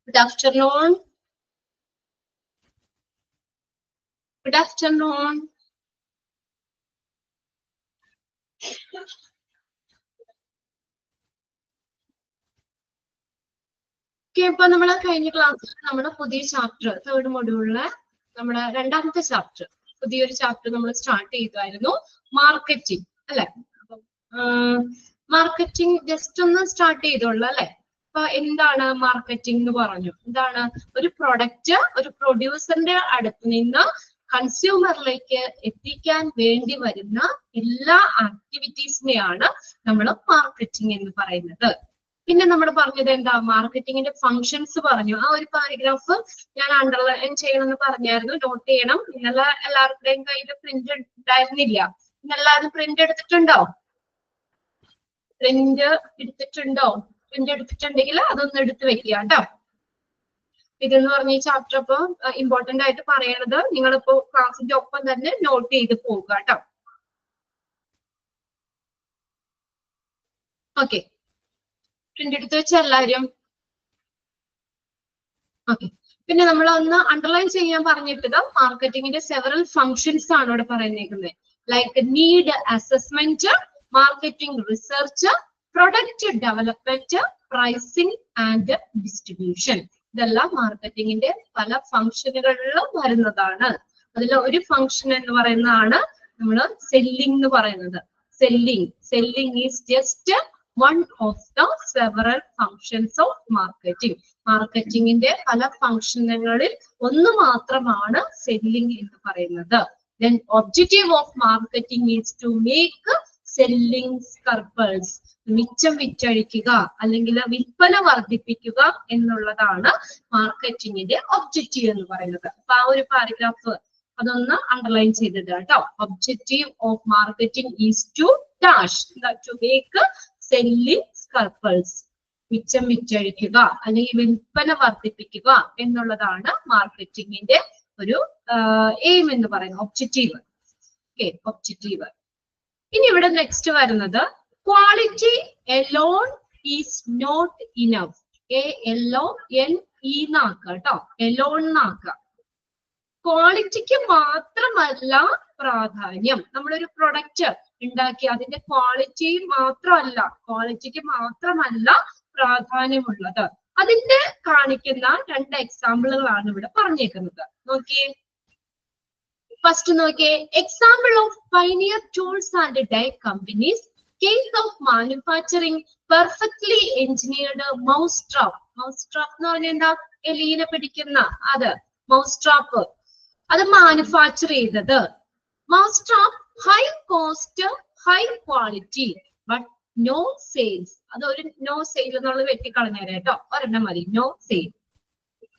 Good afternoon. Good afternoon. ഇപ്പൊ നമ്മളെ കഴിഞ്ഞ ക്ലാസ്സിൽ നമ്മുടെ പുതിയ ചാപ്റ്റർ തേർഡ് മൊഡ്യൂളിലെ നമ്മുടെ രണ്ടാമത്തെ ചാപ്റ്റർ പുതിയൊരു ചാപ്റ്റർ നമ്മൾ സ്റ്റാർട്ട് ചെയ്തായിരുന്നു, മാർക്കറ്റിംഗ് അല്ലെ. മാർക്കറ്റിംഗ് ജസ്റ്റ് ഒന്ന് സ്റ്റാർട്ട് ചെയ്തോളൂ അല്ലെ. അപ്പൊ എന്താണ് മാർക്കറ്റിംഗ് എന്ന് പറഞ്ഞു? എന്താണ്? ഒരു പ്രൊഡക്റ്റ് ഒരു പ്രൊഡ്യൂസറിന്റെ അടുത്ത് നിന്ന് കൺസ്യൂമറിലേക്ക് എത്തിക്കാൻ വേണ്ടി വരുന്ന എല്ലാ ആക്ടിവിറ്റീസിനെയാണ് നമ്മൾ മാർക്കറ്റിംഗ് എന്ന് പറയുന്നത്. പിന്നെ നമ്മൾ പറഞ്ഞത് എന്താ? മാർക്കറ്റിംഗിന്റെ ഫങ്ഷൻസ് പറഞ്ഞു. ആ ഒരു പാരഗ്രാഫ് ഞാൻ അണ്ടർലൈൻ ചെയ്യണമെന്ന് പറഞ്ഞായിരുന്നു, നോട്ട് ചെയ്യണം. ഇന്നലെ എല്ലാവരുടെയും കയ്യിൽ പ്രിന്റ് ഉണ്ടായിരുന്നില്ല. ഇന്നെല്ലാവരും പ്രിന്റ് എടുത്തിട്ടുണ്ടോ? പ്രിന്റ് എടുത്തിട്ടുണ്ടെങ്കിൽ അതൊന്ന് എടുത്ത് വെക്കുക കേട്ടോ. ഇതെന്ന് പറഞ്ഞ ഈ ചാപ്റ്റർ ഇപ്പൊ ഇമ്പോർട്ടന്റ് ആയിട്ട് പറയണത് നിങ്ങളിപ്പോ ക്ലാസിന്റെ ഒപ്പം തന്നെ നോട്ട് ചെയ്ത് പോവുക കേട്ടോ. ഓക്കെ, പ്രിന്റ് എടുത്ത് വെച്ച എല്ലാവരും? ഓക്കെ. പിന്നെ നമ്മൾ ഒന്ന് അണ്ടർലൈൻ ചെയ്യാൻ പറഞ്ഞിട്ടത് മാർക്കറ്റിംഗിന്റെ സെവറൽ ഫങ്ഷൻസ് ആണ് ഇവിടെ പറയുന്നേക്കുന്നത്. Like need assessment, marketing research, product development, pricing and distribution. ഇതെല്ലാം മാർക്കറ്റിംഗിന്റെ പല ഫങ്ഷനുകളിലും വരുന്നതാണ്. അതിൽ ഒരു ഫങ്ഷൻ എന്ന് പറയുന്നതാണ് നമ്മൾ സെല്ലിംഗ് എന്ന് പറയുന്നത്. Selling is just one of the several functions of marketing. മാർക്കറ്റിംഗിന്റെ പല ഫംഗ്ഷനുകളിൽ ഒന്ന് മാത്രമാണ് സെല്ലിംഗ് എന്ന് പറയുന്നത്. Then objective of marketing is to make selling surplus. മിച്ചം വിറ്റഴിക്കുക അല്ലെങ്കിൽ വിൽപ്പന വർദ്ധിപ്പിക്കുക എന്നുള്ളതാണ് മാർക്കറ്റിംഗിന്റെ ഒബ്ജക്റ്റീവ് എന്ന് പറയുന്നത്. അപ്പൊ ആ ഒരു പാരഗ്രാഫ് അതൊന്ന് അണ്ടർലൈൻ ചെയ്തിട്ട് കേട്ടോ. Objective of marketing is to dash to make selling surplus. മിച്ചം വിറ്റഴിക്കുക അല്ലെങ്കിൽ വിൽപ്പന വർദ്ധിപ്പിക്കുക എന്നുള്ളതാണ് മാർക്കറ്റിംഗിന്റെ ഒരു എയിം എന്ന് പറയുന്നത്, ഒബ്ജക്റ്റീവ്. Okay, objective. ഇനി ഇവിടെ നെക്സ്റ്റ് വരുന്നത് quality alone is not enough. ALONE നാക്കുക കേട്ടോ, എലോൺ നാക്കുക. ക്വാളിറ്റിക്ക് മാത്രമല്ല പ്രാധാന്യം. നമ്മളൊരു പ്രൊഡക്റ്റ് ഉണ്ടാക്കി അതിന്റെ ക്വാളിറ്റിക്ക് മാത്രമല്ല പ്രാധാന്യമുള്ളത്. അതിന്റെ കാണിക്കുന്ന 2 എക്സാമ്പിളുകളാണ് ഇവിടെ പറഞ്ഞേക്കുന്നത്. നോക്കിയേ, ഫസ്റ്റ് നോക്കിയേ. Example of pioneer tools and die companies. Case of manufacturing perfectly engineered mouse trap. Mouse trap എന്ന് പറഞ്ഞാൽ എന്താ? എലീനെ പിടിക്കുന്ന അത് മൗസ് ട്രാപ്പ്. അത് മാനുഫാക്ചർ ചെയ്തത്. Mouse trap high cost high quality but no sales. അതൊരു നോ സെയിൽ എന്നുള്ളത് വെട്ടിക്കളഞ്ഞേരം കേട്ടോ, ഒരെണ്ണം മതി. No sale.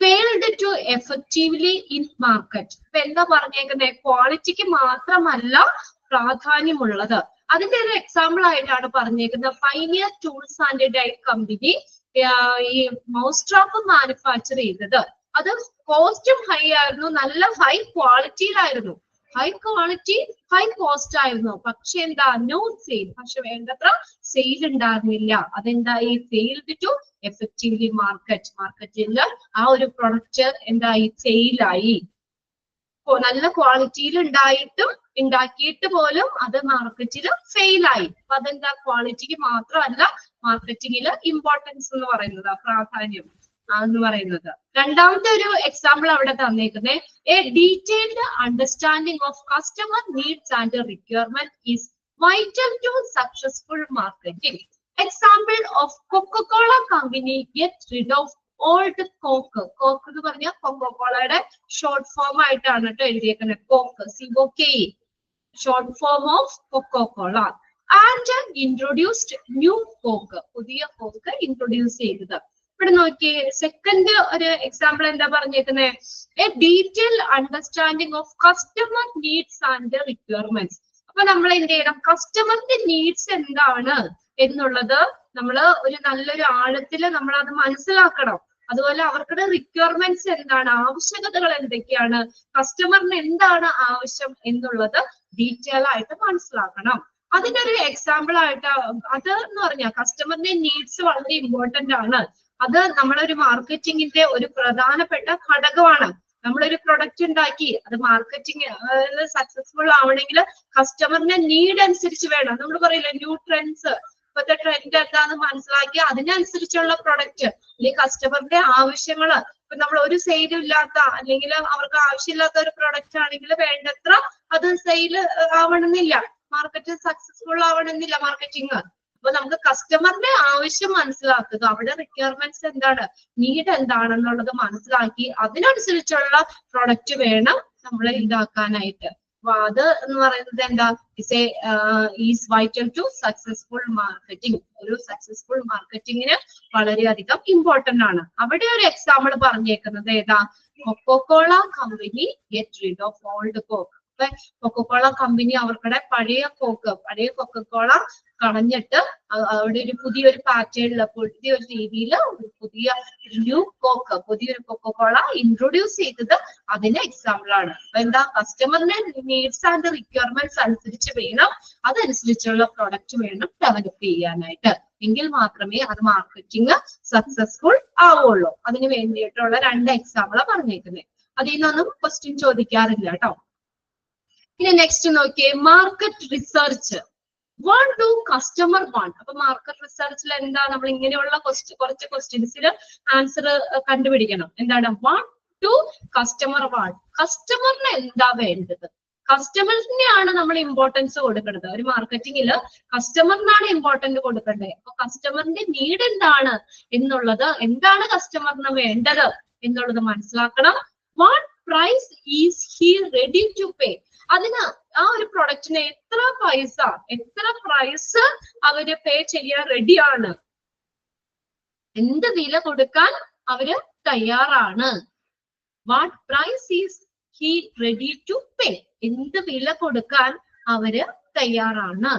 Failed to effectively in market. ഇപ്പൊ എന്താ പറഞ്ഞേക്കുന്നത്? ക്വാളിറ്റിക്ക് മാത്രമല്ല പ്രാധാന്യമുള്ളത്. അതിന്റെ ഒരു എക്സാമ്പിൾ ആയിട്ടാണ് പറഞ്ഞേക്കുന്നത് Pioneer tools and Die Company ഈ മൗസ് ട്രാപ്പ് മാനുഫാക്ചർ ചെയ്തത്. അത് കോസ്റ്റും ഹൈ ആയിരുന്നു, നല്ല ഹൈ ക്വാളിറ്റിയിലായിരുന്നു. ഹൈ ക്വാളിറ്റി ഹൈ കോസ്റ്റ് ആയിരുന്നു. പക്ഷെ എന്താ? No sale. പക്ഷെ വേണ്ടത്ര സെയിൽ ഉണ്ടായിരുന്നില്ല. അതെന്തായി? ഫെയിൽഡ് ടു എഫക്റ്റീവ്ലി മാർക്കറ്റിൽ ആ ഒരു പ്രൊഡക്റ്റ് എന്തായി? സെയിലായി. നല്ല ക്വാളിറ്റിയിൽ ഉണ്ടാക്കിയിട്ട് പോലും അത് മാർക്കറ്റിൽ ഫെയിലായി. അപ്പൊ അതെന്താ? ക്വാളിറ്റിക്ക് മാത്രമല്ല മാർക്കറ്റിംഗില് ഇമ്പോർട്ടൻസ് എന്ന് പറയുന്നത്, പ്രാധാന്യം എന്ന് പറയുന്നത്. രണ്ടാമത്തെ ഒരു എക്സാമ്പിൾ അവിടെ തന്നേക്കുന്നത് a detailed understanding of customer needs and requirement is vital to successful marketing. Example of Coca Cola company get rid of old Coke. Coke എന്ന് പറഞ്ഞാൽ കൊക്കോകോളയുടെ ഷോർട്ട് ഫോം ആയിട്ടാണ് കേട്ടോ എഴുതിയേക്കുന്നത്. Coke, COKE, short form of Coca Cola. And introduced new Coke. പുതിയ Coke introduce ചെയ്തത്. ഇവിടെ നോക്കിയേ, സെക്കൻഡ് ഒരു എക്സാമ്പിൾ എന്താ പറഞ്ഞേക്കുന്നത്? A detail understanding of customer needs and requirements. അപ്പൊ നമ്മൾ എന്ത് ചെയ്യണം? കസ്റ്റമറിന്റെ നീഡ്സ് എന്താണ് എന്നുള്ളത് നമ്മൾ ഒരു നല്ലൊരു ആഴത്തിൽ നമ്മൾ അത് മനസ്സിലാക്കണം. അതുപോലെ അവർക്ക് റിക്വയർമെന്റ്സ് എന്താണ്, ആവശ്യകതകൾ എന്തൊക്കെയാണ്, കസ്റ്റമറിന് എന്താണ് ആവശ്യം എന്നുള്ളത് ഡീറ്റെയിൽ ആയിട്ട് മനസ്സിലാക്കണം. അതിന്റെ ഒരു എക്സാമ്പിൾ ആയിട്ട് അത് എന്ന് പറഞ്ഞാൽ കസ്റ്റമറിന്റെ നീഡ്സ് വളരെ ഇമ്പോർട്ടന്റ് ആണ്. അത് നമ്മളൊരു മാർക്കറ്റിങ്ങിന്റെ ഒരു പ്രധാനപ്പെട്ട ഘടകമാണ്. നമ്മളൊരു പ്രൊഡക്റ്റ് ഉണ്ടാക്കി അത് മാർക്കറ്റിംഗ് സക്സസ്ഫുൾ ആവണമെങ്കിൽ കസ്റ്റമറിന്റെ നീഡ് അനുസരിച്ച് വേണം. നമ്മൾ പറയില്ല ന്യൂ ട്രെൻഡ്സ്, ഇപ്പോഴത്തെ ട്രെൻഡ് എന്താന്ന് മനസ്സിലാക്കി അതിനനുസരിച്ചുള്ള പ്രൊഡക്റ്റ് അല്ലെങ്കിൽ കസ്റ്റമറിന്റെ ആവശ്യങ്ങള്. ഇപ്പൊ നമ്മൾ ഒരു സെയിലും ഇല്ലാത്ത അല്ലെങ്കിൽ അവർക്ക് ആവശ്യമില്ലാത്ത ഒരു പ്രൊഡക്റ്റ് ആണെങ്കിൽ വേണ്ടത്ര അത് സെയിൽ ആവണമെന്നില്ല, മാർക്കറ്റ് സക്സസ്ഫുൾ ആവണമെന്നില്ല മാർക്കറ്റിംഗ്. അപ്പൊ നമുക്ക് കസ്റ്റമറിന്റെ ആവശ്യം മനസ്സിലാക്കുക, അവിടെ റിക്വയർമെന്റ്സ് എന്താണ്, നീഡ് എന്താണെന്നുള്ളത് മനസ്സിലാക്കി അതിനനുസരിച്ചുള്ള പ്രൊഡക്റ്റ് വേണം നമ്മൾ ഇതാക്കാനായിട്ട്. അപ്പൊ അത് എന്ന് പറയുന്നത് എന്താ, is vital to successful marketing. ഒരു സക്സസ്ഫുൾ മാർക്കറ്റിംഗിന് വളരെയധികം ഇമ്പോർട്ടന്റ് ആണ്. അവിടെ ഒരു എക്സാമ്പിൾ പറഞ്ഞേക്കുന്നത് ഏതാ, Coca Cola company get rid of old Coke. Coca Cola company അവർക്കുടെ പഴയ കൊക്കോകോള കളഞ്ഞിട്ട് അവിടെ ഒരു പുതിയൊരു പാറ്റേണില് പുതിയൊരു രീതിയിൽ പുതിയൊരു കൊക്കോകോള ഇൻട്രൊഡ്യൂസ് ചെയ്തത് അതിന്റെ എക്സാമ്പിൾ ആണ്. അപ്പൊ എന്താ, കസ്റ്റമറിന്റെ നീഡ്സ് ആൻഡ് റിക്വയർമെന്റ്സ് അനുസരിച്ച് വേണം, അതനുസരിച്ചുള്ള പ്രൊഡക്റ്റ് വേണം ഡെവലപ്പ് ചെയ്യാനായിട്ട്. എങ്കിൽ മാത്രമേ അത് മാർക്കറ്റിംഗ് സക്സസ്ഫുൾ ആവുള്ളൂ. അതിന് വേണ്ടിയിട്ടുള്ള 2 എക്സാമ്പിളാണ് പറഞ്ഞേക്കുന്നത്. അതിൽ നിന്നൊന്നും ക്വസ്റ്റ്യൻ ചോദിക്കാറില്ല കേട്ടോ. ഇനി നെക്സ്റ്റ് നോക്കിയേ, market research. What do customer want? അപ്പൊ മാർക്കറ്റ് റിസർച്ചിൽ എന്താ, നമ്മൾ ഇങ്ങനെയുള്ള കുറച്ച് ക്വസ്റ്റ്യൻസിൽ ആൻസർ കണ്ടുപിടിക്കണം. എന്താണ്, വാട്ട് ഡു കസ്റ്റമർ വാണ്ട്? കസ്റ്റമറിന് എന്താ വേണ്ടത്? കസ്റ്റമറിനെയാണ് നമ്മൾ ഇമ്പോർട്ടൻസ് കൊടുക്കേണ്ടത്. ഒരു മാർക്കറ്റിംഗിൽ കസ്റ്റമറിനാണ് ഇമ്പോർട്ടൻസ് കൊടുക്കേണ്ടത്. അപ്പൊ കസ്റ്റമറിന്റെ നീഡ് എന്താണ് എന്നുള്ളത്, എന്താണ് കസ്റ്റമറിന് വേണ്ടത് എന്നുള്ളത് മനസ്സിലാക്കണം. What price is he ready to pay? അതിന് ആ ഒരു പ്രൊഡക്റ്റിന് എത്ര പ്രൈസ് അവര് പേ ചെയ്യാൻ റെഡിയാണ്, എന്ത് വില കൊടുക്കാൻ അവര് തയ്യാറാണ്. What price is he ready to pay? എന്ത് വില കൊടുക്കാൻ അവര് തയ്യാറാണ്.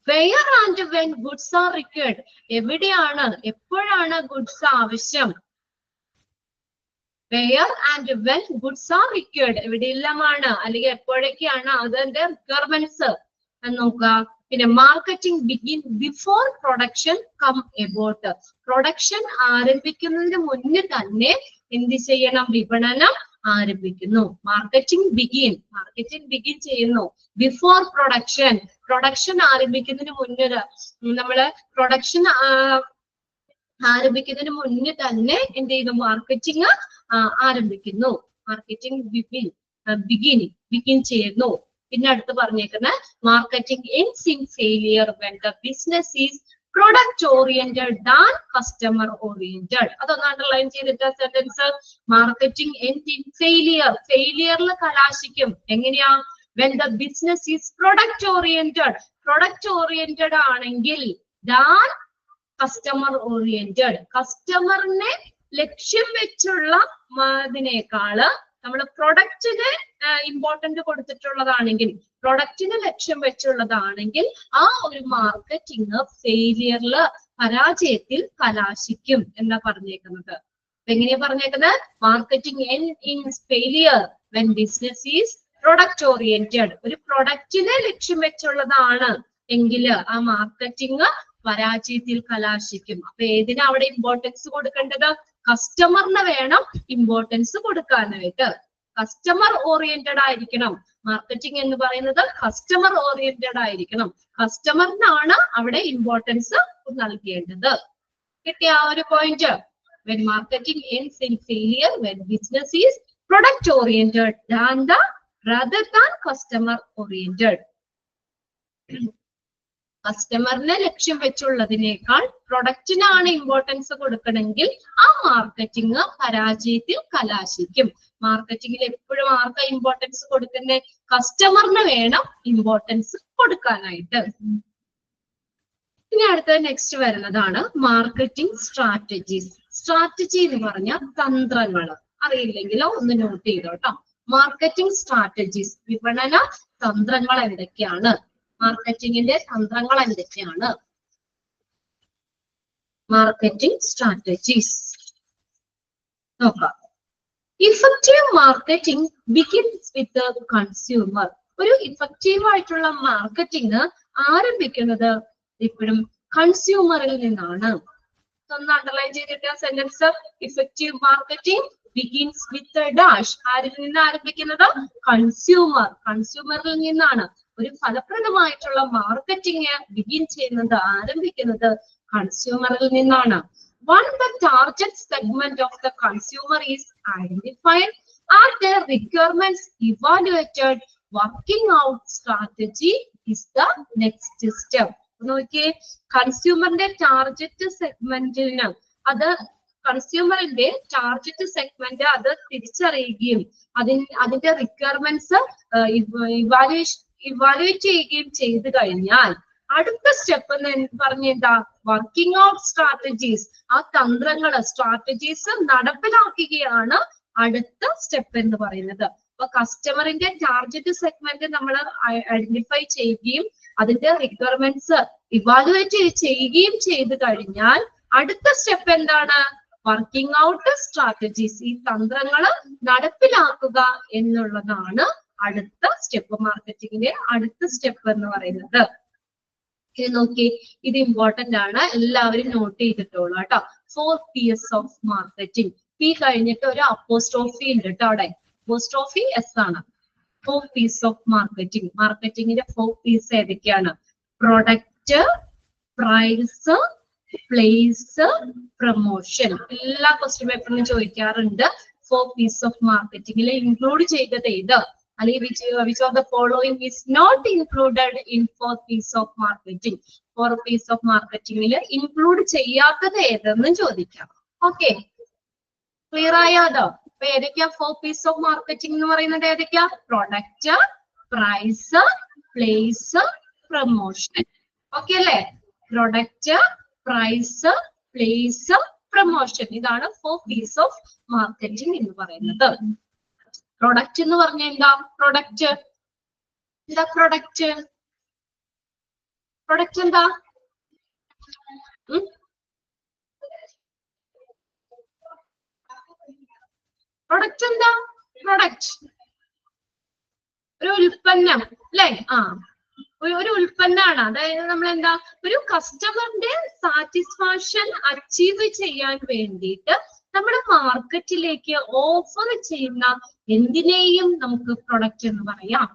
Where and when goods are required? എവിടെയാണ്, എപ്പോഴാണ് ഗുഡ്സ് ആവശ്യം? Where and when goods are required, എവിടെയെല്ലാമാണ് അല്ലെങ്കിൽ എപ്പോഴൊക്കെയാണ് അതിന്റെ റിക്വയർമെന്റ്സ് എന്ന് നോക്കുക. പിന്നെ marketing begin before production come about. Production ആരംഭിക്കുന്നതിന് മുന്നേ തന്നെ എന്ത് ചെയ്യണം, വിപണനം ആരംഭിക്കുന്നു. മാർക്കറ്റിംഗ് ബിഗിൻ ചെയ്യുന്നു ബിഫോർ പ്രൊഡക്ഷൻ ആരംഭിക്കുന്നതിന് മുന്നേ. നമ്മള് പ്രൊഡക്ഷൻ ആരംഭിക്കുന്നതിന് മുന്നേ തന്നെ എന്ത് ചെയ്യുന്നു, മാർക്കറ്റിംഗ് ആരംഭിക്കുന്നു. മാർക്കറ്റിംഗ് ബിഗിൻ ചെയ്യുന്നു. പിന്നെ അടുത്ത് പറഞ്ഞേക്കുന്ന marketing ends in failure when the business is product oriented than customer oriented. അതൊന്ന് അണ്ടർലൈൻ ചെയ്തിട്ട് സെന്റൻസ്, മാർക്കറ്റിംഗ് എൻഡ് ഇൻ ഫെയിലിയറിൽ കലാശിക്കും. എങ്ങനെയാ, when the business is product oriented ആണെങ്കിൽ ദാൻ കസ്റ്റമർ ഓറിയന്റഡ്. കസ്റ്റമറിനെ ലക്ഷ്യം വെച്ചുള്ള ഇതിനേക്കാള് നമ്മൾ പ്രൊഡക്റ്റിന് ഇമ്പോർട്ടന്റ് കൊടുത്തിട്ടുള്ളതാണെങ്കിൽ, പ്രൊഡക്റ്റിന് ലക്ഷ്യം വെച്ചുള്ളതാണെങ്കിൽ ആ ഒരു മാർക്കറ്റിംഗ് ഫെയിലിയറില് പരാജയത്തിൽ കലാശിക്കും എന്നാ പറഞ്ഞേക്കുന്നത്. എങ്ങനെയാ പറഞ്ഞേക്കുന്നത്, marketing in failure when business is product oriented. ഒരു പ്രൊഡക്റ്റിനെ ലക്ഷ്യം വെച്ചുള്ളതാണ് എങ്കിൽ ആ മാർക്കറ്റിംഗ് പരാജയത്തിൽ കലാശിക്കും. അപ്പൊ ഏതിനാ അവിടെ ഇമ്പോർട്ടൻസ് കൊടുക്കേണ്ടത്, കസ്റ്റമറിന് വേണം ഇമ്പോർട്ടൻസ് കൊടുക്കാനായിട്ട്. കസ്റ്റമർ ഓറിയന്റഡ് ആയിരിക്കണം മാർക്കറ്റിംഗ് എന്ന് പറയുന്നത്, കസ്റ്റമർ ഓറിയന്റഡ് ആയിരിക്കണം. കസ്റ്റമറിനാണ് അവിടെ ഇമ്പോർട്ടൻസ് നൽകേണ്ടത്. കിട്ടിയ ആ ഒരു point. When marketing ends in failure when business is product oriented rather than customer oriented. കസ്റ്റമറിനെ ലക്ഷ്യം വെച്ചുള്ളതിനേക്കാൾ പ്രൊഡക്റ്റിനാണ് ഇമ്പോർട്ടൻസ് കൊടുക്കണമെങ്കിൽ ആ മാർക്കറ്റിംഗ് പരാജയത്തിൽ കലാശിക്കും. മാർക്കറ്റിംഗിൽ എപ്പോഴും ആർക്കാ ഇമ്പോർട്ടൻസ് കൊടുക്കുന്നത്, കസ്റ്റമറിന് വേണം ഇമ്പോർട്ടൻസ് കൊടുക്കാനായിട്ട്. ഇനി അടുത്ത നെക്സ്റ്റ് വരുന്നതാണ് മാർക്കറ്റിംഗ് സ്ട്രാറ്റജീസ്. സ്ട്രാറ്റജി എന്ന് പറഞ്ഞാൽ തന്ത്രങ്ങൾ. അറിയില്ലെങ്കിലോ ഒന്ന് നോട്ട് ചെയ്തോട്ടോ. മാർക്കറ്റിംഗ് സ്ട്രാറ്റജീസ്, വിപണന തന്ത്രങ്ങൾ എന്തൊക്കെയാണ്, മാർക്കറ്റിംഗിന്റെ തന്ത്രങ്ങൾ എന്തൊക്കെയാണ്. മാർക്കറ്റിംഗ് സ്ട്രാറ്റജീസ് നോക്കാം. Effective marketing begins with consumer. ഒരു ഇഫക്റ്റീവ് ആയിട്ടുള്ള മാർക്കറ്റിംഗ് ആരംഭിക്കുന്നത് എപ്പോഴും കൺസ്യൂമറിൽ നിന്നാണ്. ഒന്ന് അണ്ടർലൈൻ ചെയ്തിട്ട് sentence, effective marketing begins with a dash. ആരിൽ നിന്ന് ആരംഭിക്കുന്നത്? കൺസ്യൂമർ. കൺസ്യൂമറിൽ നിന്നാണ്. ഒരു ഫലപ്രദമായിട്ടുള്ള മാർക്കറ്റിംഗ് ബിഗിൻ ചെയ്യുന്നത്, ആരംഭിക്കുന്നത് കൺസ്യൂമറിൽ നിന്നാണ്. Once the target segment of the consumer is identified, are their requirements evaluated, working out strategy is the next step. നോക്കിയേ, കൺസ്യൂമറിന്റെ ടാർഗറ്റ് സെഗ്മെന്റിന്, അത് കൺസ്യൂമറിന്റെ ടാർഗറ്റ് സെഗ്മെന്റ് അത് തിരിച്ചറിയുകയും അതിന്റെ റിക്വയർമെന്റ്സ് ഇവാലുവേറ്റ് ചെയ്യുകയും ചെയ്തു കഴിഞ്ഞാൽ അടുത്ത സ്റ്റെപ്പ് എന്ന് പറഞ്ഞ എന്താ? Working out strategies. ആ തന്ത്രങ്ങള്, സ്ട്രാറ്റജീസ് നടപ്പിലാക്കുകയാണ് അടുത്ത സ്റ്റെപ്പ് എന്ന് പറയുന്നത്. അപ്പൊ കസ്റ്റമറിന്റെ ടാർഗറ്റ് സെഗ്മെന്റ് നമ്മൾ ഐഡന്റിഫൈ ചെയ്യുകയും അതിന്റെ റിക്വയർമെന്റ്സ് ഇവാലുവേറ്റ് ചെയ്യുകയും ചെയ്തു കഴിഞ്ഞാൽ അടുത്ത സ്റ്റെപ്പ് എന്താണ്? Working out strategies. ഈ തന്ത്രങ്ങള് നടപ്പിലാക്കുക എന്നുള്ളതാണ് അടുത്ത സ്റ്റെപ്പ്, മാർക്കറ്റിംഗിന്റെ അടുത്ത സ്റ്റെപ്പ് എന്ന് പറയുന്നത്. ഇത് നോക്കി, ഇത് ഇമ്പോർട്ടന്റ് ആണ്, എല്ലാവരും നോട്ട് ചെയ്തിട്ടുള്ളൂ കേട്ടോ. 4 P's ഓഫ് മാർക്കറ്റിംഗ്. പി കഴിഞ്ഞിട്ട് ഒരു അപ്പോസ്ട്രോഫി ഉണ്ട് കേട്ടോ അവിടെ. അപ്പോസ്ട്രോഫി എസ് ആണ്. 4 P's ഓഫ് മാർക്കറ്റിംഗ്. മാർക്കറ്റിംഗിന്റെ 4 P's ഏതൊക്കെയാണ്? Product, price, place, promotion. എല്ലാ ക്വസ്റ്റ്യൻ പേപ്പറിലും ചോദിക്കാറുണ്ട്. 4 P's ഓഫ് മാർക്കറ്റിംഗിൽ ഇൻക്ലൂഡ് ചെയ്തത് ഏത്? അല്ലെങ്കിൽ which of the following is not included in 4 P's of marketing? 4 P's of marketingൽ ഇൻക്ലൂഡ് ചെയ്യാത്തത് ഏതെന്ന് ചോദിക്കാം. ഓക്കെ, ക്ലിയർ ആയാതോ? അപ്പൊ ഏതൊക്കെയാ 4 P's of marketing എന്ന് പറയുന്നത്? ഏതൊക്കെയാ? Product, price, place, promotion. Okay അല്ലേ? Product, price, place, promotion. ഇതാണ് 4 P's of marketing എന്ന് പറയുന്നത്. പ്രൊഡക്റ്റ് എന്ന് പറഞ്ഞ എന്താ? പ്രൊഡക്റ്റ് എന്താ? പ്രൊഡക്റ്റ് എന്താ? പ്രൊഡക്റ്റ് എന്താ? പ്രൊഡക്റ്റ് ഒരു ഉൽപ്പന്നം അല്ലെ? ഒരു ഉൽപ്പന്നമാണ്. അതായത് നമ്മൾ എന്താ, ഒരു കസ്റ്റമറിന്റെ സാറ്റിസ്ഫാക്ഷൻ അച്ചീവ് ചെയ്യാൻ വേണ്ടിയിട്ട് നമ്മൾ മാർക്കറ്റിലേക്ക് ഓഫർ ചെയ്യുന്ന എന്തിനേയും നമുക്ക് പ്രൊഡക്റ്റ് എന്ന് പറയാം.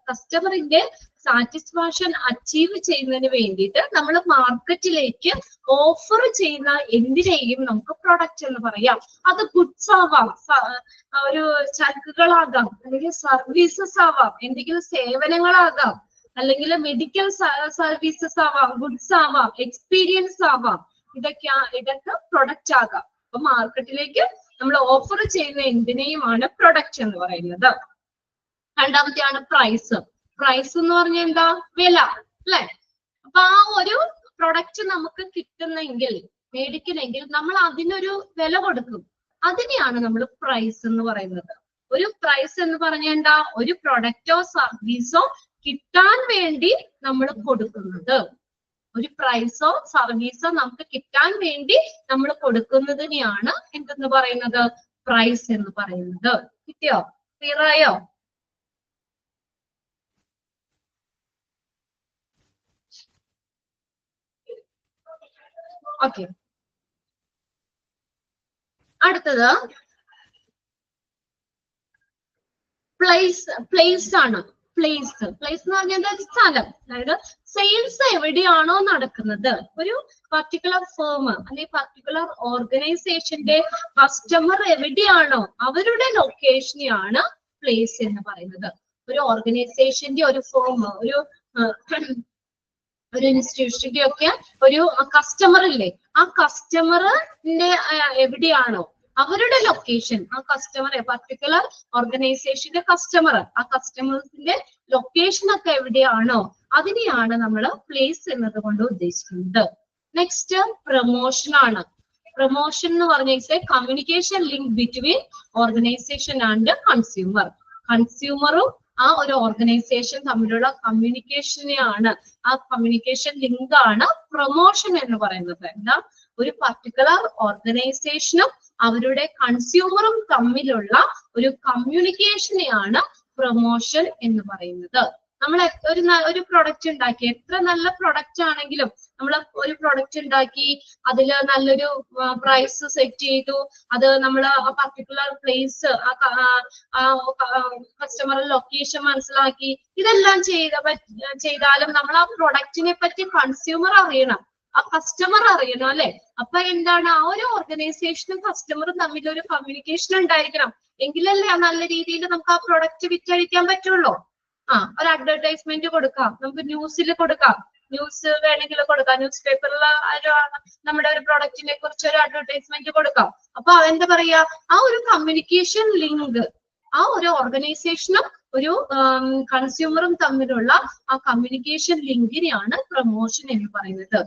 കസ്റ്റമറിന്റെ സാറ്റിസ്ഫാക്ഷൻ അച്ചീവ് ചെയ്യുന്നതിന് വേണ്ടിയിട്ട് നമ്മൾ മാർക്കറ്റിലേക്ക് ഓഫർ ചെയ്യുന്ന എന്തിനേയും നമുക്ക് പ്രൊഡക്റ്റ് എന്ന് പറയാം. അത് ഗുഡ്സ് ആവാം, ഒരു ചരക്കുകളാകാം, അല്ലെങ്കിൽ സർവീസസ് ആവാം, എന്തെങ്കിലും സേവനങ്ങളാകാം, അല്ലെങ്കിൽ മെഡിക്കൽ സർവീസസ് ആവാം, ഗുഡ്സ് ആവാം, എക്സ്പീരിയൻസ് ആവാം. ഇതൊക്കെ പ്രൊഡക്റ്റ് ആകാം. അപ്പൊ മാർക്കറ്റിലേക്ക് നമ്മൾ ഓഫർ ചെയ്യുന്ന എന്തിനേയുമാണ് പ്രൊഡക്റ്റ് എന്ന് പറയുന്നത്. രണ്ടാമത്തെയാണ് പ്രൈസ്. പ്രൈസ് എന്ന് പറഞ്ഞാൽ എന്താ? വില അല്ലെ? അപ്പൊ ആ ഒരു പ്രൊഡക്റ്റ് നമുക്ക് കിട്ടുന്നെങ്കിൽ, മേടിക്കണമെങ്കിൽ നമ്മൾ അതിനൊരു വില കൊടുക്കും. അതിനെയാണ് നമ്മൾ പ്രൈസ് എന്ന് പറയുന്നത്. ഒരു പ്രൈസ് എന്ന് പറഞ്ഞാൽ എന്താ? ഒരു പ്രൊഡക്റ്റോ സർവീസോ കിട്ടാൻ വേണ്ടി നമ്മൾ കൊടുക്കുന്നത്. ഒരു പ്രൈസോ സർവീസോ നമുക്ക് കിട്ടാൻ വേണ്ടി നമ്മൾ കൊടുക്കുന്നതിനെയാണ് എന്തെന്ന് പറയുന്നത്? പ്രൈസ് എന്ന് പറയുന്നത്. കിട്ടിയോ? ക്ലിയർ ആയോ? ഓക്കെ, അടുത്തത് പ്ലേസ് ആണ്. പ്ലേസ് എന്ന് പറഞ്ഞാൽ സ്ഥലം. അതായത് സെയിൽസ് എവിടെയാണോ നടക്കുന്നത്, ഒരു പർട്ടിക്കുലർ ഫേം അല്ലെങ്കിൽ പർട്ടിക്കുലർ ഓർഗനൈസേഷന്റെ കസ്റ്റമർ എവിടെയാണോ അവരുടെ ലൊക്കേഷനെയാണ് പ്ലേസ് എന്ന് പറയുന്നത്. ഒരു ഓർഗനൈസേഷന്റെ, ഒരു ഫേം, ഒരു ഇൻസ്റ്റിറ്റ്യൂഷന്റെ ഒക്കെ ഒരു കസ്റ്റമർ ഇല്ലേ, ആ കസ്റ്റമറിന്റെ എവിടെയാണോ അവരുടെ ലൊക്കേഷൻ, ആ കസ്റ്റമർ, പർട്ടിക്കുലർ ഓർഗനൈസേഷന്റെ കസ്റ്റമർ, ആ കസ്റ്റമേഴ്സിന്റെ ലൊക്കേഷൻ ഒക്കെ എവിടെയാണോ അതിനെയാണ് നമ്മൾ പ്ലേസ് എന്നത് കൊണ്ട് ഉദ്ദേശിക്കുന്നത്. നെക്സ്റ്റ് പ്രൊമോഷൻ ആണ്. പ്രൊമോഷൻ എന്ന് പറഞ്ഞാൽ communication link between organisation and consumer. കൺസ്യൂമറും ആ ഒരു ഓർഗനൈസേഷൻ തമ്മിലുള്ള കമ്മ്യൂണിക്കേഷനെയാണ്, ആ കമ്മ്യൂണിക്കേഷൻ ലിങ്ക് ആണ് പ്രൊമോഷൻ എന്ന് പറയുന്നത്. എന്താ? ഒരു പർട്ടിക്കുലർ ഓർഗനൈസേഷനും അവരുടെ കൺസ്യൂമറും തമ്മിലുള്ള ഒരു കമ്മ്യൂണിക്കേഷനെയാണ് പ്രൊമോഷൻ എന്ന് പറയുന്നത്. നമ്മൾ ഒരു പ്രൊഡക്റ്റ് ഉണ്ടാക്കി, എത്ര നല്ല പ്രൊഡക്റ്റ് ആണെങ്കിലും നമ്മൾ ഒരു പ്രൊഡക്റ്റ് ഉണ്ടാക്കി, അതിൽ നല്ലൊരു പ്രൈസ് സെറ്റ് ചെയ്തു, അത് നമ്മൾ ആ പർട്ടിക്കുലർ പ്ലേസ്, കസ്റ്റമർ ലൊക്കേഷൻ മനസ്സിലാക്കി, ഇതെല്ലാം ചെയ്താലും നമ്മൾ ആ പ്രൊഡക്റ്റിനെ പറ്റി കൺസ്യൂമർ അറിയണം, ആ കസ്റ്റമർ അറിയണം അല്ലെ. അപ്പൊ എന്താണ്, ആ ഒരു ഓർഗനൈസേഷനും കസ്റ്റമറും തമ്മിൽ ഒരു കമ്മ്യൂണിക്കേഷൻ ഉണ്ടായിരിക്കണം. എങ്കിലല്ലേ നല്ല രീതിയിൽ നമുക്ക് ആ പ്രൊഡക്റ്റ് വിറ്റഴിക്കാൻ പറ്റുള്ളൂ. ഒരു അഡ്വർടൈസ്മെന്റ് കൊടുക്കാം, നമുക്ക് ന്യൂസിൽ കൊടുക്കാം, ന്യൂസ് വേണമെങ്കിൽ കൊടുക്കാം, ന്യൂസ് പേപ്പറിൽ നമ്മുടെ ഒരു പ്രൊഡക്റ്റിനെ കുറിച്ച് ഒരു അഡ്വർടൈസ്മെന്റ് കൊടുക്കാം. അപ്പൊ എന്താ പറയാ, ആ ഒരു കമ്മ്യൂണിക്കേഷൻ ലിങ്ക്, ആ ഒരു ഓർഗനൈസേഷനും ഒരു കൺസ്യൂമറും തമ്മിലുള്ള ആ കമ്മ്യൂണിക്കേഷൻ ലിങ്കിനെയാണ് പ്രൊമോഷൻ എന്ന് പറയുന്നത്.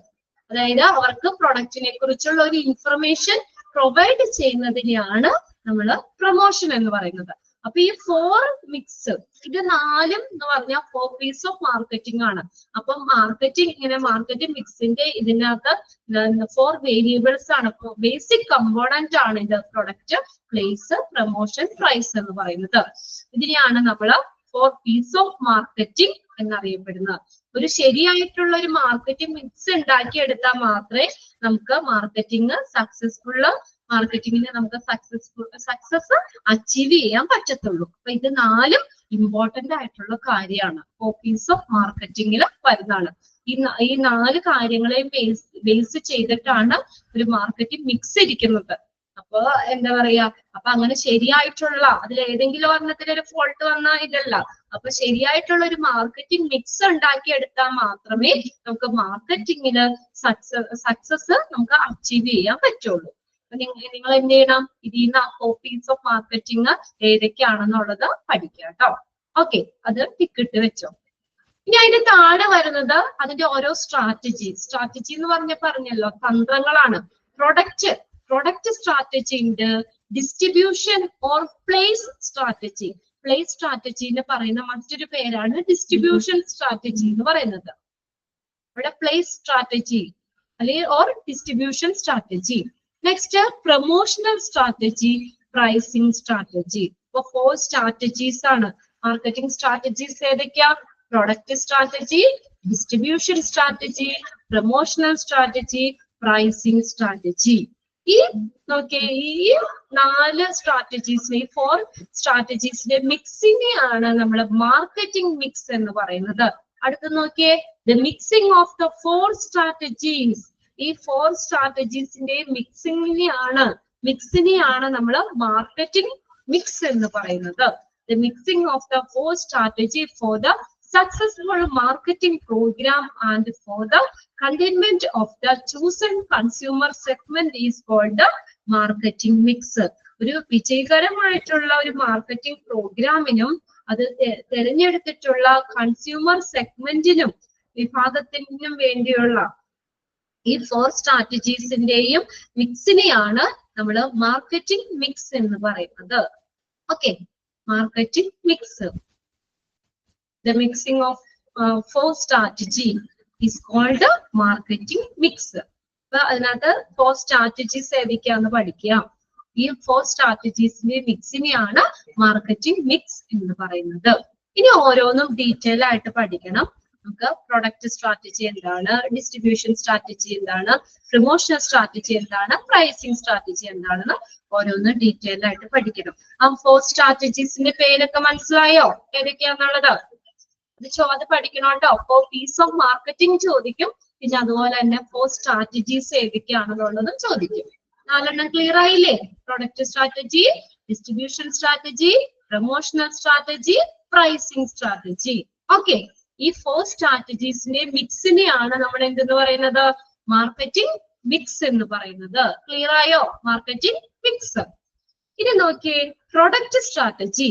അതായത് അവർക്ക് പ്രൊഡക്റ്റിനെ കുറിച്ചുള്ള ഒരു ഇൻഫർമേഷൻ പ്രൊവൈഡ് ചെയ്യുന്നതിനെയാണ് നമ്മൾ പ്രൊമോഷൻ എന്ന് പറയുന്നത്. അപ്പൊ ഈ 4 മിക്സ്, ഇത് 4 എന്ന് പറഞ്ഞാൽ 4 പീസ് ഓഫ് മാർക്കറ്റിംഗ് ആണ്. അപ്പൊ മാർക്കറ്റിംഗ് മിക്സിന്റെ ഇതിനകത്ത് 4 വേരിയബിൾസ് ആണ്, ബേസിക് കമ്പോണന്റ് ആണ് ഇത്. പ്രൊഡക്റ്റ്, പ്ലേസ്, പ്രൊമോഷൻ, പ്രൈസ് എന്ന് പറയുന്നത്. ഇതിനെയാണ് നമ്മൾ 4 പീസ് ഓഫ് മാർക്കറ്റിംഗ് എന്നറിയപ്പെടുന്നത്. ഒരു ശരിയായിട്ടുള്ള ഒരു മാർക്കറ്റിംഗ് മിക്സ് ഉണ്ടാക്കിയെടുത്താൽ മാത്രമേ നമുക്ക് മാർക്കറ്റിംഗിന് നമുക്ക് സക്സസ് അച്ചീവ് ചെയ്യാൻ പറ്റത്തുള്ളൂ. അപ്പൊ ഇത് 4 ഇമ്പോർട്ടന്റ് ആയിട്ടുള്ള കാര്യമാണ്, 4 പീസ് ഓഫ് മാർക്കറ്റിംഗിൽ വരുന്നതാണ്. ഈ 4 കാര്യങ്ങളെയും ബേസ് ചെയ്തിട്ടാണ് ഒരു മാർക്കറ്റിംഗ് മിക്സ് ഇരിക്കുന്നത്. അപ്പൊ എന്താ പറയാ, അപ്പൊ അങ്ങനെ ശരിയായിട്ടുള്ള, അതിൽ ഏതെങ്കിലും ഒരെണ്ണത്തിൽ ഒരു ഫോൾട്ട് വന്നാൽ ഇതല്ല. അപ്പൊ ശരിയായിട്ടുള്ള ഒരു മാർക്കറ്റിംഗ് മിക്സ് ഉണ്ടാക്കിയെടുത്താൽ മാത്രമേ നമുക്ക് മാർക്കറ്റിംഗിന് സക്സസ് നമുക്ക് അച്ചീവ് ചെയ്യാൻ പറ്റുള്ളൂ. നിങ്ങൾ എന്ത് ചെയ്യണം, ഇതിന്ന് 4 പീസ് ഓഫ് മാർക്കറ്റിംഗ് ഏതൊക്കെയാണെന്നുള്ളത് പഠിക്കുക കേട്ടോ. ഓക്കെ, അത് ടിക്കിട്ട് വെച്ചോ. ഇനി അതിന്റെ താഴെ വരുന്നത് അതിന്റെ ഓരോ സ്ട്രാറ്റജി എന്ന് പറഞ്ഞല്ലോ, തന്ത്രങ്ങളാണ്. പ്രൊഡക്റ്റ് സ്ട്രാറ്റജി ഉണ്ട്, distribution or place strategy. Place strategy എന്ന് പറയുന്ന മറ്റൊരു പേരാണ് ഡിസ്ട്രിബ്യൂഷൻ സ്ട്രാറ്റജി എന്ന് പറയുന്നത്. ഇവിടെ പ്ലേസ് സ്ട്രാറ്റജി അല്ലെങ്കിൽ or distribution strategy. Next promotional strategy, pricing strategy. ഇപ്പൊ 4 സ്ട്രാറ്റജീസ് ആണ്. മാർക്കറ്റിംഗ് സ്ട്രാറ്റജീസ് ഏതൊക്കെയാ? Product strategy, distribution strategy, promotional strategy, pricing strategy. ഈ 4 സ്ട്രാറ്റജീസിനെ, 4 സ്ട്രാറ്റജീസിന്റെ മിക്സിനെയാണ് നമ്മൾ മാർക്കറ്റിംഗ് മിക്സ് എന്ന് പറയുന്നത്. അടുത്ത് നോക്കിയേ, the mixing of the 4 strategies. ഈ 4 സ്ട്രാറ്റജീസിന്റെ മിക്സിനെയാണ് നമ്മൾ മാർക്കറ്റിംഗ് മിക്സ് എന്ന് പറയുന്നത്. The mixing of the 4 strategy for the successful marketing program and for the containment of the chosen consumer segment is called the marketing mix. ഒരു വിജയകരമായിട്ടുള്ള ഒരു marketing പ്രോഗ്രാമിനും അത് തിരഞ്ഞെടുത്തിട്ടുള്ള consumer സെഗ്മെന്റിനും വിഭാഗത്തിനും വേണ്ടിയുള്ള ഈ 4 സ്ട്രാറ്റജീസിന്റെയും മിക്സിനെയാണ് നമ്മൾ മാർക്കറ്റിംഗ് മിക്സ് എന്ന് പറയുന്നത്. Okay, marketing mix. The mixing of 4 strategy is called the marketing mix. അപ്പൊ അതിനകത്ത് 4 സ്ട്രാറ്റജീസ് ഏതൊക്കെയാന്ന് പഠിക്കാം. ഈ 4 സ്ട്രാറ്റജീസിന്റെ മിക്സിനെയാണ് മാർക്കറ്റിംഗ് മിക്സ് എന്ന് പറയുന്നത്. ഇനി ഓരോന്നും ഡീറ്റെയിൽ ആയിട്ട് പഠിക്കണം. നമുക്ക് പ്രൊഡക്റ്റ് സ്ട്രാറ്റജി എന്താണ്, ഡിസ്ട്രിബ്യൂഷൻ സ്ട്രാറ്റജി എന്താണ്, പ്രൊമോഷണൽ സ്ട്രാറ്റജി എന്താണ്, പ്രൈസിംഗ് സ്ട്രാറ്റജി എന്താണെന്ന് ഓരോന്നും ഡീറ്റെയിൽ ആയിട്ട് പഠിക്കണം. ആ 4 സ്ട്രാറ്റജീസിന്റെ പേരൊക്കെ മനസ്സിലായോ ഏതൊക്കെയാന്നുള്ളത്? അത് പഠിക്കണം കേട്ടോ. 4 പീസ് ഓഫ് മാർക്കറ്റിംഗ് ചോദിക്കും. പിന്നെ അതുപോലെ തന്നെ 4 സ്ട്രാറ്റജീസ് ഏതൊക്കെയാണെന്നുള്ളതും ചോദിക്കും. 4 ക്ലിയർ ആയില്ലേ? Product strategy, distribution strategy, promotional strategy, pricing strategy. Okay, ഈ 4 സ്ട്രാറ്റജീസിന്റെ മിക്സിനെയാണ് നമ്മൾ എന്തെന്ന് പറയുന്നത്? മാർക്കറ്റിംഗ് മിക്സ് എന്ന് പറയുന്നത്. ക്ലിയർ ആയോ? Marketing mix. ഇനി നോക്കിയേ, പ്രൊഡക്റ്റ് സ്ട്രാറ്റജി.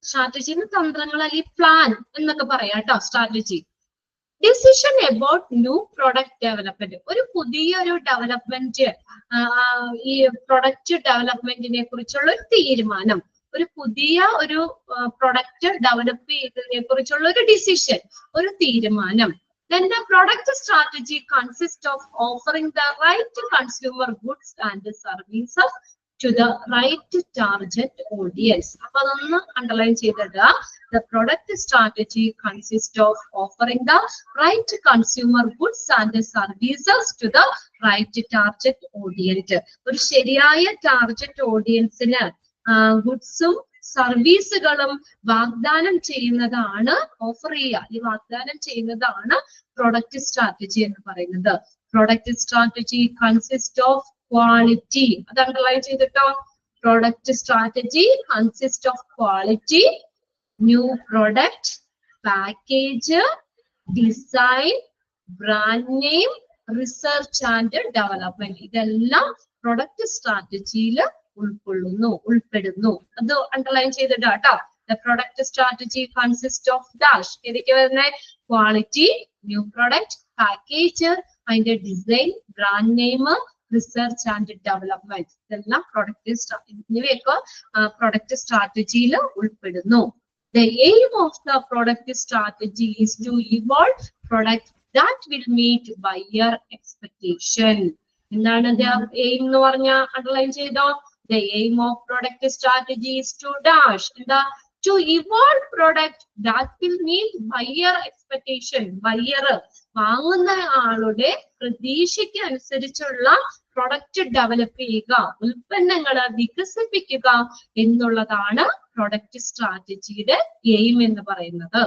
സ്ട്രാറ്റജിന് തന്ത്രങ്ങൾ അല്ലെങ്കിൽ പ്ലാൻ എന്നൊക്കെ പറയാം കേട്ടോ. Strategy, decision about new product development. ഒരു പുതിയൊരു ഡെവലപ്മെന്റ്, ഈ പ്രൊഡക്റ്റ് ഡെവലപ്മെന്റിനെ കുറിച്ചുള്ള ഒരു തീരുമാനം, ഒരു പുതിയ ഒരു പ്രൊഡക്റ്റ് ഡെവലപ്പ് ചെയ്തതിനെ കുറിച്ചുള്ള ഒരു ഡിസിഷൻ, ഒരു തീരുമാനം. Then the product strategy consists of offering the right consumer goods and services to the right target audience. അപ്പോൾ അതൊന്ന് underline ചെയ്തിടുക. The product strategy consists of offering the right consumer goods and services to the right target audience. ഒരു ശരിയായ target ഓഡിയൻസിന് ഗുഡ്സും സർവീസുകളും വാഗ്ദാനം ചെയ്യുന്നതാണ്, offer ചെയ്യുക, ഈ വാഗ്ദാനം ചെയ്യുന്നതാണ് പ്രൊഡക്റ്റ് സ്ട്രാറ്റജി എന്ന് പറയുന്നത്. Product strategy consist of quality, അത് അണ്ടർലൈൻ ചെയ്തിട്ടോ. Product strategy consist of quality, new product, package, design, brand name, research and development. ഇതെല്ലാം പ്രൊഡക്റ്റ് സ്ട്രാറ്റജിയിൽ ഉൾപ്പെടുന്നു. അത് അണ്ടർലൈൻ ചെയ്തിട്ടാ കേട്ടോ. The product strategy consists of dash. ഏതൊക്കെ വരുന്നത്? ക്വാളിറ്റി, ന്യൂ പ്രൊഡക്റ്റ്, പാക്കേജ്, അതിന്റെ design, brand name, research and development. ഇതെല്ലാം ഇവയൊക്കെ പ്രൊഡക്റ്റ് സ്ട്രാറ്റജിയിൽ ഉൾപ്പെടുന്നു. The aim of the product strategy is to evolve product that will meet buyer expectation. എന്താണ് aim എന്ന് പറഞ്ഞ അണ്ടർലൈൻ ചെയ്തോ. The aim of product strategy is to dash, to evolve product that will meet buyer expectation. Buyer വാങ്ങുന്ന ആളുടെ പ്രതീക്ഷയ്ക്ക് അനുസരിച്ചുള്ള product develop ചെയ്യുക, ഉൽപ്പന്നങ്ങളെ വികസിപ്പിക്കുക എന്നുള്ളതാണ് പ്രൊഡക്റ്റ് സ്ട്രാറ്റജിയുടെ എയിം എന്ന് പറയുന്നത്.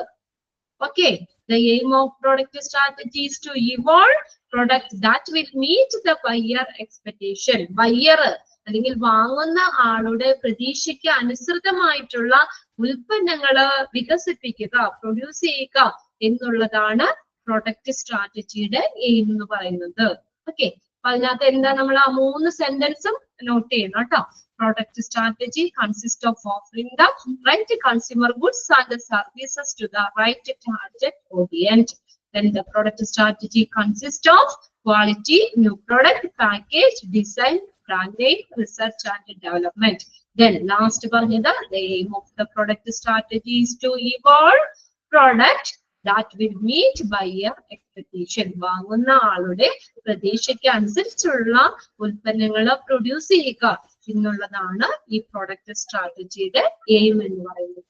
Okay, the aim of product strategy is to evolve product that will meet the buyer expectation. Buyer അല്ലെങ്കിൽ വാങ്ങുന്ന ആളുടെ പ്രതീക്ഷയ്ക്ക് അനുസൃതമായിട്ടുള്ള ഉൽപ്പന്നങ്ങള് വികസിപ്പിക്കുക, പ്രൊഡ്യൂസ് ചെയ്യുക എന്നുള്ളതാണ് പ്രൊഡക്റ്റ് സ്ട്രാറ്റജിയുടെ എയിം എന്ന് പറയുന്നത്. ഓക്കെ, അപ്പൊ അതിനകത്ത് എന്താ നമ്മൾ ആ 3 സെന്റൻസും നോട്ട് ചെയ്യണം കേട്ടോ. Product strategy consist of offering the right consumer goods and services to the right target audience. Then the product strategy consists of quality, new product, package, design, brand name, research and development. Then last പറഞ്ഞത്, the aim of the product strategy is to evolve product that will meet buyer expectation. വാങ്ങുന്ന ആളുടെ പ്രതീക്ഷയ്ക്ക് അനുസരിച്ചുള്ള ഉൽപ്പന്നങ്ങൾ produce ചെയ്യുക എന്നുള്ളതാണ് ഈ product സ്ട്രാറ്റജിയുടെ aim എന്ന് പറയുന്നത്.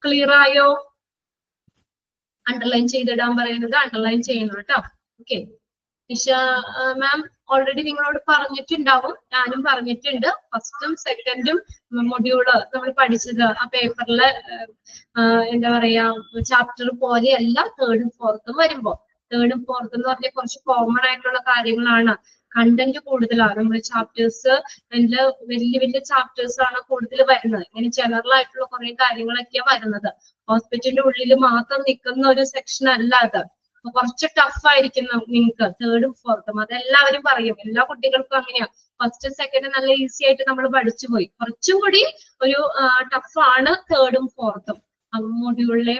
ക്ലിയർ ആയോ? അണ്ടർലൈൻ ചെയ്തിടാൻ പറയുന്നത് അണ്ടർലൈൻ ചെയ്യണം കേട്ടോ. ഓക്കെ, നിഷ മാം ഓൾറെഡി നിങ്ങളോട് പറഞ്ഞിട്ടുണ്ടാവും, ഞാനും പറഞ്ഞിട്ടുണ്ട്. ഫസ്റ്റും സെക്കൻഡും മൊഡ്യൂള് നമ്മൾ പഠിച്ചത് ആ പേപ്പറില് എന്താ പറയാ ചാപ്റ്റർ പോലെയല്ല തേർഡും ഫോർത്തും വരുമ്പോ. തേർഡും ഫോർത്തും എന്ന് പറഞ്ഞാൽ കുറച്ച് കോമൺ ആയിട്ടുള്ള കാര്യങ്ങളാണ്, കണ്ടന്റ് കൂടുതലാണ്. നമ്മുടെ ചാപ്റ്റേഴ്സ് അതിന്റെ വലിയ വലിയ ചാപ്റ്റേഴ്സ് ആണ് കൂടുതൽ വരുന്നത്. ഇങ്ങനെ ജനറൽ ആയിട്ടുള്ള കുറെ കാര്യങ്ങളൊക്കെയാണ് വരുന്നത്. ഹോസ്പിറ്റലിന്റെ ഉള്ളിൽ മാത്രം നിൽക്കുന്ന ഒരു സെക്ഷൻ അല്ല അത്. കുറച്ച് ടഫ് ആയിരിക്കും നിങ്ങൾക്ക് തേർഡും ഫോർത്തും, അതെല്ലാവരും പറയും. എല്ലാ കുട്ടികൾക്കും അങ്ങനെയാ. ഫസ്റ്റ് സെക്കൻഡ് നല്ല ഈസി ആയിട്ട് നമ്മൾ പഠിച്ചു പോയി. കുറച്ചും കൂടി ഒരു ടഫാണ് തേർഡും ഫോർത്തും മൊഡ്യൂളിലെ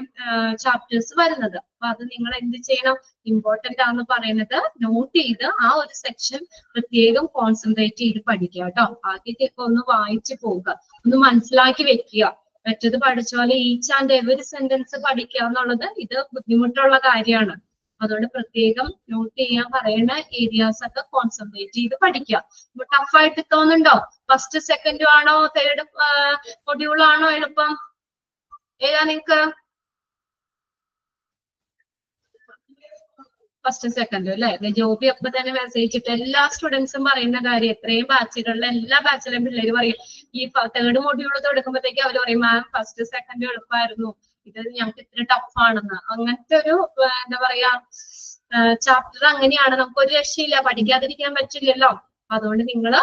ചാപ്റ്റേഴ്സ് വരുന്നത്. അപ്പൊ അത് നിങ്ങൾ എന്ത് ചെയ്യണം? ഇമ്പോർട്ടന്റ് ആണെന്ന് പറയുന്നത് നോട്ട് ചെയ്ത് ആ ഒരു സെക്ഷൻ പ്രത്യേകം കോൺസെൻട്രേറ്റ് ചെയ്ത് പഠിക്കുക കേട്ടോ. ആദ്യത്തേക്ക് ഒന്ന് വായിച്ചു പോവുക, ഒന്ന് മനസ്സിലാക്കി വെക്കുക. മറ്റത് പഠിച്ച പോലെ ഈച്ച് ആൻഡ് എവറി സെന്റൻസ് പഠിക്കുക എന്നുള്ളത് ഇത് ബുദ്ധിമുട്ടുള്ള കാര്യമാണ്. അതുകൊണ്ട് പ്രത്യേകം നോട്ട് ചെയ്യാൻ പറയുന്ന ഏരിയാസ് ഒക്കെ കോൺസെൻട്രേറ്റ് ചെയ്ത് പഠിക്കുക. ടഫായിട്ട് തോന്നുന്നുണ്ടോ? ഫസ്റ്റ് സെക്കൻഡും ആണോ തേർഡ് മൊഡ്യൂളാണോ എളുപ്പം? ഏതാ നിങ്ങക്ക്? ഫസ്റ്റ് സെക്കൻഡും അല്ലെ? ജോബി അപ്പൊ തന്നെ മെസ്സേജ് ഇട്ട് എല്ലാ സ്റ്റുഡൻസും പറയുന്ന കാര്യം, എത്രയും ബാച്ചുകളിലെ എല്ലാ ബാച്ചിലെയും പിള്ളേര് പറയും ഈ തേർഡ് മൊഡ്യൂൾ തുടങ്ങുമ്പോഴത്തേക്ക് അവർ പറയും മാം ഫസ്റ്റ് സെക്കൻഡ് എളുപ്പമായിരുന്നു, ഇത് ഞങ്ങൾക്ക് ഇത്ര ടഫാണെന്ന്. അങ്ങനത്തെ ഒരു എന്താ പറയാ ചാപ്റ്റർ അങ്ങനെയാണ്. നമുക്കൊരു രക്ഷയില്ല, പഠിക്കാതിരിക്കാൻ പറ്റില്ലല്ലോ. അതുകൊണ്ട് നിങ്ങള്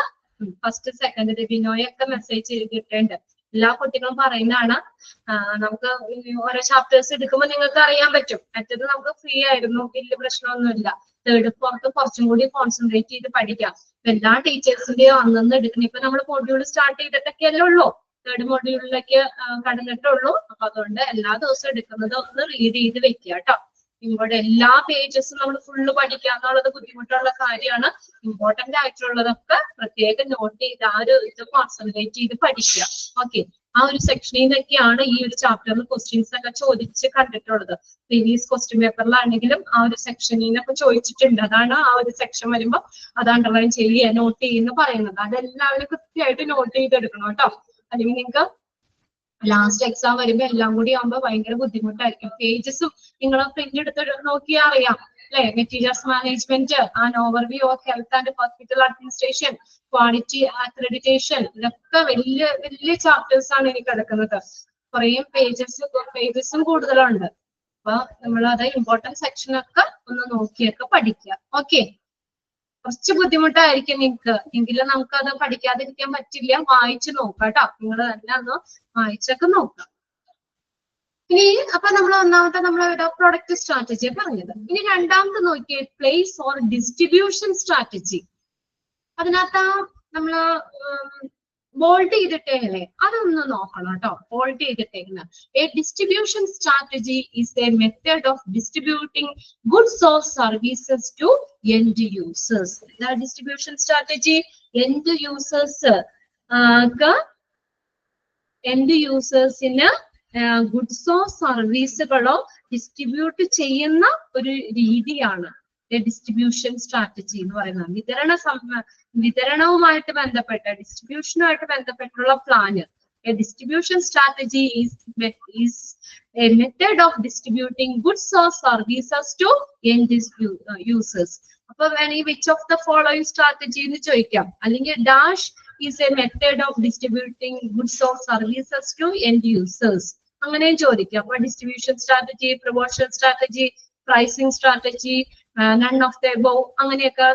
ഫസ്റ്റ് സെക്കൻഡ് ബിനോയൊക്കെ മെസ്സേജ് ചെയ്തിട്ടുണ്ട്. എല്ലാ കുട്ടികളും പറയുന്നതാണ്. നമുക്ക് ഓരോ ചാപ്റ്റേഴ്സ് എടുക്കുമ്പോൾ നിങ്ങൾക്ക് അറിയാൻ പറ്റും. മറ്റത് നമുക്ക് ഫ്രീ ആയിരുന്നു, വലിയ പ്രശ്നമൊന്നുമില്ല. തേർഡ് ഫോർത്ത് കുറച്ചും കൂടി കോൺസെൻട്രേറ്റ് ചെയ്ത് പഠിക്കാം. എല്ലാ ടീച്ചേഴ്സിന്റെയും അന്നന്ന് എടുക്കണം. ഇപ്പൊ നമ്മൾ മൊഡ്യൂൾ സ്റ്റാർട്ട് ചെയ്തിട്ടൊക്കെയല്ലേ ഉള്ളൂ, തേർഡ് മൊഡ്യൂളിലേക്ക് കടന്നിട്ടുള്ളൂ. അപ്പൊ അതുകൊണ്ട് എല്ലാ ദിവസവും എടുക്കുന്നത് ഒന്ന് റീഡ് ചെയ്ത് വെക്കുക കേട്ടോ. ഇവിടെ എല്ലാ പേജസും നമ്മൾ ഫുള്ള് പഠിക്കുക എന്നുള്ളത് ബുദ്ധിമുട്ടുള്ള കാര്യമാണ്. ഇമ്പോർട്ടന്റ് ആയിട്ടുള്ളതൊക്കെ പ്രത്യേകം നോട്ട് ചെയ്ത് ആ ഒരു ഇത് കോൺസെൻട്രേറ്റ് ചെയ്ത് പഠിക്കുക. ഓക്കെ, ആ ഒരു സെക്ഷനിൽ നിന്നൊക്കെയാണ് ഈ ഒരു ചാപ്റ്ററിൽ ക്വസ്റ്റ്യൻസ് ഒക്കെ ചോദിച്ച് കണ്ടിട്ടുള്ളത്. പ്രീവിയസ് ക്വസ്റ്റ്യൻ പേപ്പറിലാണെങ്കിലും ആ ഒരു സെക്ഷനിൽ നിന്നൊക്കെ ചോദിച്ചിട്ടുണ്ട്. അതാണ് ആ ഒരു സെക്ഷൻ വരുമ്പോൾ അത് അണ്ടർലൈൻ ചെയ്യുക, നോട്ട് ചെയ്യുന്ന പറയുന്നത്. അതെല്ലാവരും കൃത്യമായിട്ട് നോട്ട് ചെയ്തെടുക്കണം കേട്ടോ. അല്ലെങ്കിൽ നിങ്ങൾക്ക് ലാസ്റ്റ് എക്സാം വരുമ്പോ എല്ലാം കൂടി ആകുമ്പോൾ ഭയങ്കര ബുദ്ധിമുട്ടായിരിക്കും. പേജസും നിങ്ങൾ പ്രിന്റ് എടുത്ത് നോക്കിയാൽ അറിയാം അല്ലെ. Materials management, and overview of health and hospital administration, quality accreditation, ഇതൊക്കെ വലിയ വലിയ ചാപ്റ്റേഴ്സ് ആണ് ഇനി കിടക്കുന്നത്. കുറേ പേജസും കൂടുതലുണ്ട്. അപ്പൊ നമ്മൾ അത് ഇമ്പോർട്ടന്റ് സെക്ഷൻ ഒക്കെ ഒന്ന് നോക്കിയൊക്കെ പഠിക്കുക. ഓക്കെ, കുറച്ച് ബുദ്ധിമുട്ടായിരിക്കും നിങ്ങൾക്ക്, എങ്കിലും നമുക്ക് അത് പഠിക്കാതിരിക്കാൻ പറ്റില്ല. വായിച്ചു നോക്കാം കേട്ടോ. നിങ്ങൾ തന്നെ ഒന്ന് വായിച്ചൊക്കെ നോക്കാം. ഇനി അപ്പൊ നമ്മൾ ഒന്നാമത്തെ നമ്മളെ പ്രൊഡക്റ്റ് സ്ട്രാറ്റജി പറഞ്ഞത്. ഇനി രണ്ടാമത്തെ നോക്കിയേ, പ്ലേസ് ഓർ ഡിസ്ട്രിബ്യൂഷൻ സ്ട്രാറ്റജി. അതിനകത്ത് നമ്മള് ബോൾഡ് ചെയ്തിട്ടേല്ലേ, അതൊന്ന് നോക്കണം കേട്ടോ. ബോൾഡ് ചെയ്തിട്ടേക്കുന്ന a distribution strategy is a method of distributing goods or services to end users. Distribution strategy end യൂസേഴ്സിന് ഗുഡ്സോ സർവീസുകളോ ഡിസ്ട്രിബ്യൂട്ട് ചെയ്യുന്ന ഒരു രീതിയാണ് ഡിസ്ട്രിബ്യൂഷൻ സ്ട്രാറ്റജി എന്ന് പറയുന്നത്. വിതരണവുമായിട്ട് ബന്ധപ്പെട്ട, ഡിസ്ട്രിബ്യൂഷനുമായിട്ട് ബന്ധപ്പെട്ടുള്ള plan. A distribution strategy is a method of distributing goods or services to end users. അപ്പൊ വേണമെങ്കിൽ which of the following strategy എന്ന് ചോദിക്കാം. അല്ലെങ്കിൽ dash is a method of distributing goods or services to end users. അങ്ങനെയും ചോദിക്കാം. അപ്പൊ distribution strategy, promotion strategy, pricing strategy, none of the above, അങ്ങനെയൊക്കെ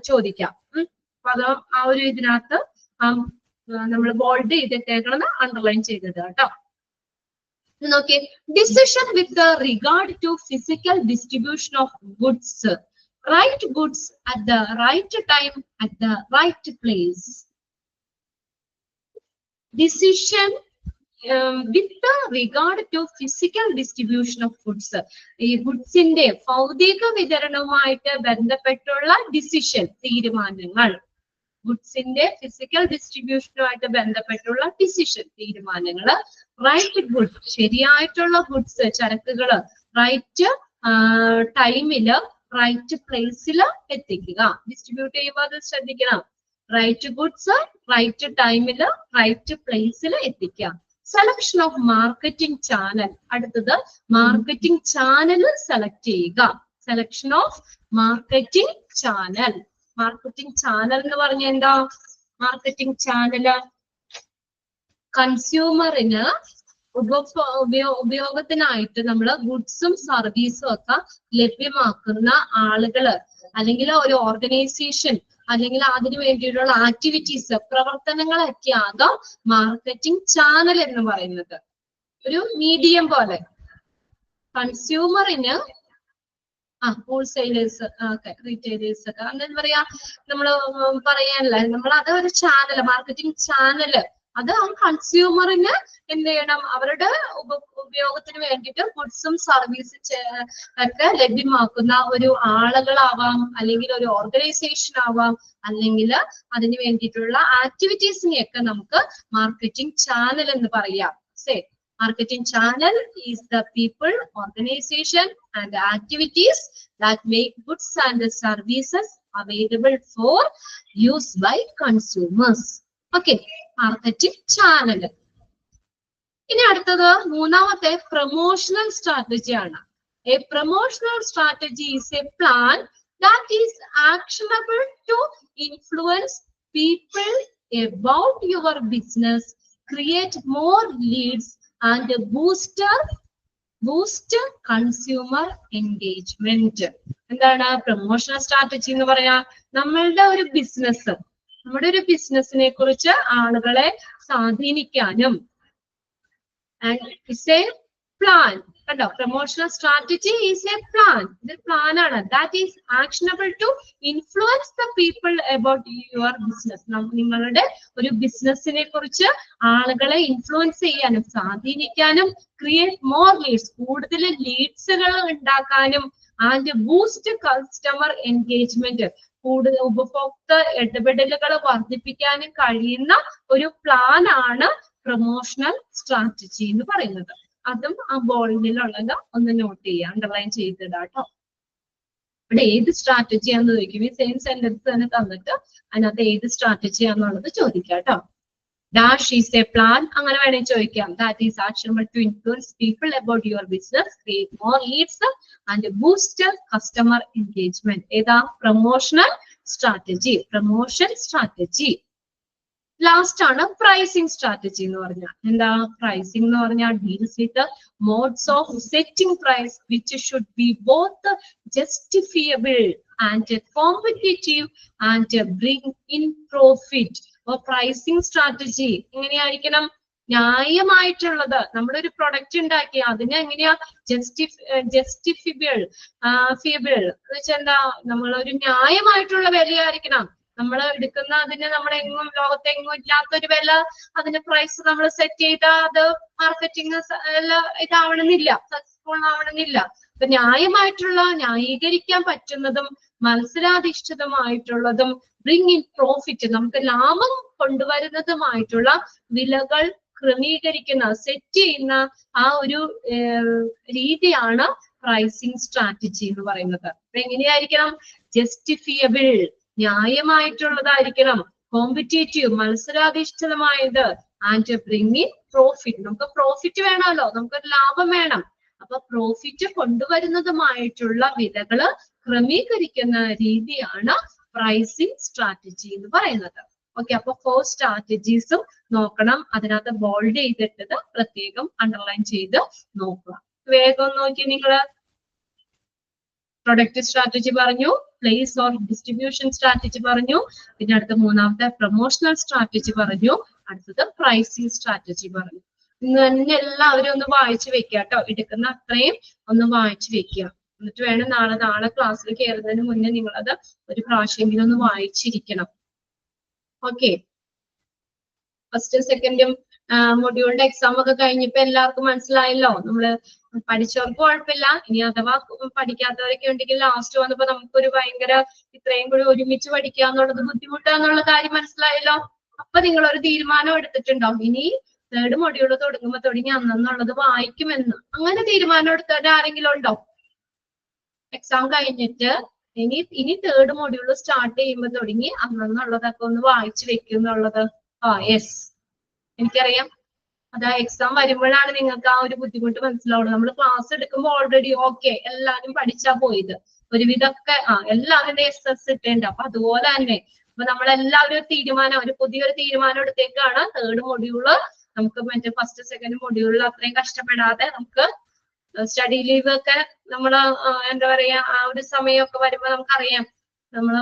ചോദിക്കാം. അപ്പൊ അത് ആ ഒരു ഇതിനകത്ത് നമ്മൾ ബോൾഡ് ചെയ്തിട്ടേക്കണത് അണ്ടർലൈൻ ചെയ്തത് കേട്ടോ. നോക്കിയേ, decision with regard to physical distribution of goods, right goods at the right time at the right place. Decision with regard to physical distribution of goods. ഈ ഗുഡ്സിന്റെ ഭൗതിക വിതരണവുമായിട്ട് ബന്ധപ്പെട്ടുള്ള ഡിസിഷൻ, തീരുമാനങ്ങൾ. ഗുഡ്സിന്റെ ഫിസിക്കൽ ഡിസ്ട്രിബ്യൂഷനുമായിട്ട് ബന്ധപ്പെട്ടുള്ള ഡിസിഷൻ, തീരുമാനങ്ങള്. റൈറ്റ് ഗുഡ്, ശരിയായിട്ടുള്ള goods, ചരക്കുകള് right ടൈമില് right പ്ലേസില് എത്തിക്കുക. Distribute ചെയ്യുമ്പോൾ അത് ശ്രദ്ധിക്കണം. റൈറ്റ് ഗുഡ്സ് റൈറ്റ് ടൈമില് റൈറ്റ് പ്ലേസിൽ എത്തിക്കുക. Selection of marketing channel. അടുത്തത് മാർക്കറ്റിംഗ് ചാനൽ സെലക്ട് ചെയ്യുക. Selection of marketing channel. Marketing channel എന്ന് പറഞ്ഞ എന്താ? മാർക്കറ്റിംഗ് ചാനല് കൺസ്യൂമറിന് ഉപയോഗത്തിനായിട്ട് നമ്മൾ ഗുഡ്സും സർവീസും ഒക്കെ ലഭ്യമാക്കുന്ന ആളുകള്, അല്ലെങ്കിൽ ഒരു ഓർഗനൈസേഷൻ, അല്ലെങ്കിൽ അതിനു വേണ്ടിയിട്ടുള്ള ആക്ടിവിറ്റീസ്, പ്രവർത്തനങ്ങളൊക്കെ ആകാം മാർക്കറ്റിംഗ് ചാനൽ എന്ന് പറയുന്നത്. ഒരു മീഡിയം പോലെ കൺസ്യൂമറിന് ഹോൾസെയിലേഴ്സ് ഒക്കെ, റീറ്റെയിലേഴ്സ് ഒക്കെ, എന്താ പറയാ, നമ്മള് പറയാനല്ല, നമ്മൾ അത് ഒരു ചാനൽ, മാർക്കറ്റിംഗ് ചാനല്, അത് കൺസ്യൂമറിന് എന്ത് ചെയ്യണം, അവരുടെ ഉപയോഗത്തിന് വേണ്ടിയിട്ട് ഗുഡ്സും സർവീസും ഒക്കെ ലഭ്യമാക്കുന്ന ഒരു ആളുകളാവാം, അല്ലെങ്കിൽ ഒരു ഓർഗനൈസേഷൻ ആവാം, അല്ലെങ്കിൽ അതിന് വേണ്ടിയിട്ടുള്ള ആക്ടിവിറ്റീസിനെയൊക്കെ നമുക്ക് മാർക്കറ്റിംഗ് ചാനൽ എന്ന് പറയാം. Marketing channel is the people, organization and the activities that make goods and services available for use by consumers. Okay, marketing channel. ഇനി അടുത്തത് മൂന്നാമത്തെ പ്രൊമോഷണൽ സ്ട്രാറ്റജി ആണ്. A promotional strategy is a plan that is actionable to influence people about your business, create more leads and boost consumer engagement. എന്താണ് promotional strategy എന്ന് പറയാ? നമ്മുടെ ഒരു ബിസിനസിനെ കുറിച്ച് ആളുകളെ സ്വാധീനിക്കാനും, and it's a plan. കണ്ടോ, promotional strategy is a plan. ഇത് പ്ലാൻ ആണ്. That is actionable to influence the people about your business. നിങ്ങളുടെ ഒരു ബിസിനസിനെ കുറിച്ച് ആളുകളെ ഇൻഫ്ലുവൻസ് ചെയ്യാനും സ്വാധീനിക്കാനും, ക്രിയേറ്റ് മോർ ലീഡ്സ്, കൂടുതൽ ലീഡ്സുകൾ ഉണ്ടാക്കാനും, ആൻഡ് ബൂസ്റ്റ് കസ്റ്റമർ എൻഗേജ്മെന്റ്, കൂടുതൽ ഉപഭോക്തൃ ഇടപെടലുകൾ വർദ്ധിപ്പിക്കാനും കഴിയുന്ന ഒരു പ്ലാൻ ആണ് പ്രൊമോഷണൽ സ്ട്രാറ്റജി എന്ന് പറയുന്നത്. അതും ആ ബോൾഡിലുള്ളത് ഒന്ന് നോട്ട് ചെയ്യുക, അണ്ടർലൈൻ ചെയ്തിടാട്ടോ. ഇവിടെ ഏത് സ്ട്രാറ്റജിയാന്ന് ചോദിക്കും, ഈ സെയിം സെന്റൻസ് തന്നെ തന്നിട്ട് അതിനകത്ത് ഏത് സ്ട്രാറ്റജിയാന്നുള്ളത് ചോദിക്കാം കേട്ടോ. ഡാഷ് ഈസ് എ പ്ലാൻ, അങ്ങനെ വേണമെങ്കിൽ ചോദിക്കാം. That is actionable to influence people about your business, create more leads and boost customer engagement. ഏതാ? Promotional strategy, promotion strategy. Last ആണ് പ്രൈസിങ് സ്ട്രാറ്റജി എന്ന് പറഞ്ഞാൽ. എന്താ പ്രൈസിംഗ് എന്ന് പറഞ്ഞാൽ? Deals with modes of setting price which should be both justifiable and competitive and bring in profit. അപ്പൊ pricing strategy എങ്ങനെയായിരിക്കണം? ന്യായമായിട്ടുള്ളത്. നമ്മുടെ ഒരു പ്രൊഡക്റ്റ് ഉണ്ടാക്കി അതിനെ എങ്ങനെയാ ജസ്റ്റിഫിബിൾ ഫിയബിൾ എന്ന് വെച്ചാൽ എന്താ? നമ്മളൊരു ന്യായമായിട്ടുള്ള വിലയായിരിക്കണം നമ്മൾ എടുക്കുന്ന. അതിന് നമ്മളെങ്ങും ലോകത്തെങ്ങും ഇല്ലാത്തൊരു വില, അതിന്റെ പ്രൈസ് നമ്മൾ സെറ്റ് ചെയ്താൽ അത് മാർക്കറ്റിംഗ് ഇതാവണമെന്നില്ല, സക്സസ്ഫുൾ ആവണമെന്നില്ല. അപ്പൊ ന്യായമായിട്ടുള്ള, ന്യായീകരിക്കാൻ പറ്റുന്നതും മത്സരാധിഷ്ഠിതമായിട്ടുള്ളതും ബ്രിങ് ഇൻ പ്രോഫിറ്റ്, നമുക്ക് ലാഭം കൊണ്ടുവരുന്നതുമായിട്ടുള്ള വിലകൾ ക്രമീകരിക്കുന്ന, സെറ്റ് ചെയ്യുന്ന ആ ഒരു രീതിയാണ് പ്രൈസിംഗ് സ്ട്രാറ്റജി എന്ന് പറയുന്നത്. അപ്പൊ എങ്ങനെയായിരിക്കണം? ജസ്റ്റിഫിയബിൾ, ന്യായമായിട്ടുള്ളതായിരിക്കണം. കോമ്പറ്റേറ്റീവ്, മത്സരാധിഷ്ഠിതമായത്. ആൻഡ് ബ്രിങ് ഇൻ പ്രോഫിറ്റ്, നമുക്ക് പ്രോഫിറ്റ് വേണമല്ലോ, നമുക്കൊരു ലാഭം വേണം. അപ്പൊ പ്രോഫിറ്റ് കൊണ്ടുവരുന്നതുമായിട്ടുള്ള വിലകള് ക്രമീകരിക്കുന്ന രീതിയാണ് പ്രൈസിംഗ് സ്ട്രാറ്റജി എന്ന് പറയുന്നത്. ഓക്കെ, അപ്പൊ 4 സ്ട്രാറ്റജീസും നോക്കണം. അതിനകത്ത് ബോൾഡ് ചെയ്തിട്ടത് പ്രത്യേകം അണ്ടർലൈൻ ചെയ്ത് നോക്കുക. വേഗം നോക്കി നിങ്ങള്. പ്രൊഡക്റ്റ് സ്ട്രാറ്റജി പറഞ്ഞു, പ്ലേസ് ഓർ ഡിസ്ട്രിബ്യൂഷൻ സ്ട്രാറ്റജി പറഞ്ഞു, പിന്നെ അടുത്ത മൂന്നാമത്തെ പ്രൊമോഷണൽ സ്ട്രാറ്റജി പറഞ്ഞു, അടുത്തത് പ്രൈസിംഗ് സ്ട്രാറ്റജി പറഞ്ഞു. ഇന്ന് തന്നെ എല്ലാവരും ഒന്ന് വായിച്ചു വെക്കുക കേട്ടോ. എടുക്കുന്ന അത്രയും ഒന്ന് വായിച്ചു വെക്കുക. എന്നിട്ട് വേണം നാളെ ക്ലാസ്സിൽ കയറുന്നതിന് മുന്നേ നിങ്ങളത് ഒരു പ്രാവശ്യമെങ്കിലും ഒന്ന് വായിച്ചിരിക്കണം. ഓക്കെ, ഫസ്റ്റും സെക്കൻഡും മൊഡ്യൂളിന്റെ എക്സാം ഒക്കെ കഴിഞ്ഞപ്പോ എല്ലാവർക്കും മനസ്സിലായല്ലോ. നമ്മള് പഠിച്ചവർക്ക് കുഴപ്പമില്ല, ഇനി അഥവാ പഠിക്കാത്തവരൊക്കെ ഉണ്ടെങ്കിൽ ലാസ്റ്റ് വന്നപ്പോ നമുക്കൊരു ഭയങ്കര ഇത്രയും കൂടി ഒരുമിച്ച് പഠിക്കുക എന്നുള്ളത് ബുദ്ധിമുട്ടാന്നുള്ള കാര്യം മനസ്സിലായല്ലോ. അപ്പൊ നിങ്ങളൊരു തീരുമാനം എടുത്തിട്ടുണ്ടാവും, ഇനി 3rd മൊഡ്യൂൾ തുടങ്ങി അന്നുള്ളത് വായിക്കുമെന്ന്. അങ്ങനെ തീരുമാനം എടുത്തവർ ആരെങ്കിലും ഉണ്ടോ? എക്സാം കഴിഞ്ഞിട്ട് ഇനി 3rd മൊഡ്യൂൾ സ്റ്റാർട്ട് ചെയ്യുമ്പോൾ തുടങ്ങി അന്നുള്ളതൊക്കെ ഒന്ന് വായിച്ചു വെക്കും എന്നുള്ളത്. യെസ്, എനിക്കറിയാം. അതാ എക്സാം വരുമ്പോഴാണ് നിങ്ങൾക്ക് ആ ഒരു ബുദ്ധിമുട്ട് മനസ്സിലാവുന്നത്. നമ്മൾ ക്ലാസ് എടുക്കുമ്പോൾ ഓൾറെഡി ഓക്കെ എല്ലാവരും പഠിച്ചാ പോയത്, ഒരുവിധമൊക്കെ എല്ലാവരും SS ഇട്ടുണ്ട്. അപ്പൊ അതുപോലെ തന്നെ അപ്പൊ നമ്മളെല്ലാവരും ഒരു പുതിയൊരു തീരുമാനം എടുത്തേക്കാണ്. 3rd മൊഡ്യൂള് നമുക്ക് മറ്റേ ഫസ്റ്റ് സെക്കൻഡ് മൊഡ്യൂളിൽ അത്രയും കഷ്ടപ്പെടാതെ നമുക്ക് സ്റ്റഡി ലീവ് ഒക്കെ നമ്മള് എന്താ പറയാ ആ ഒരു സമയമൊക്കെ വരുമ്പോ നമുക്കറിയാം, നമ്മള്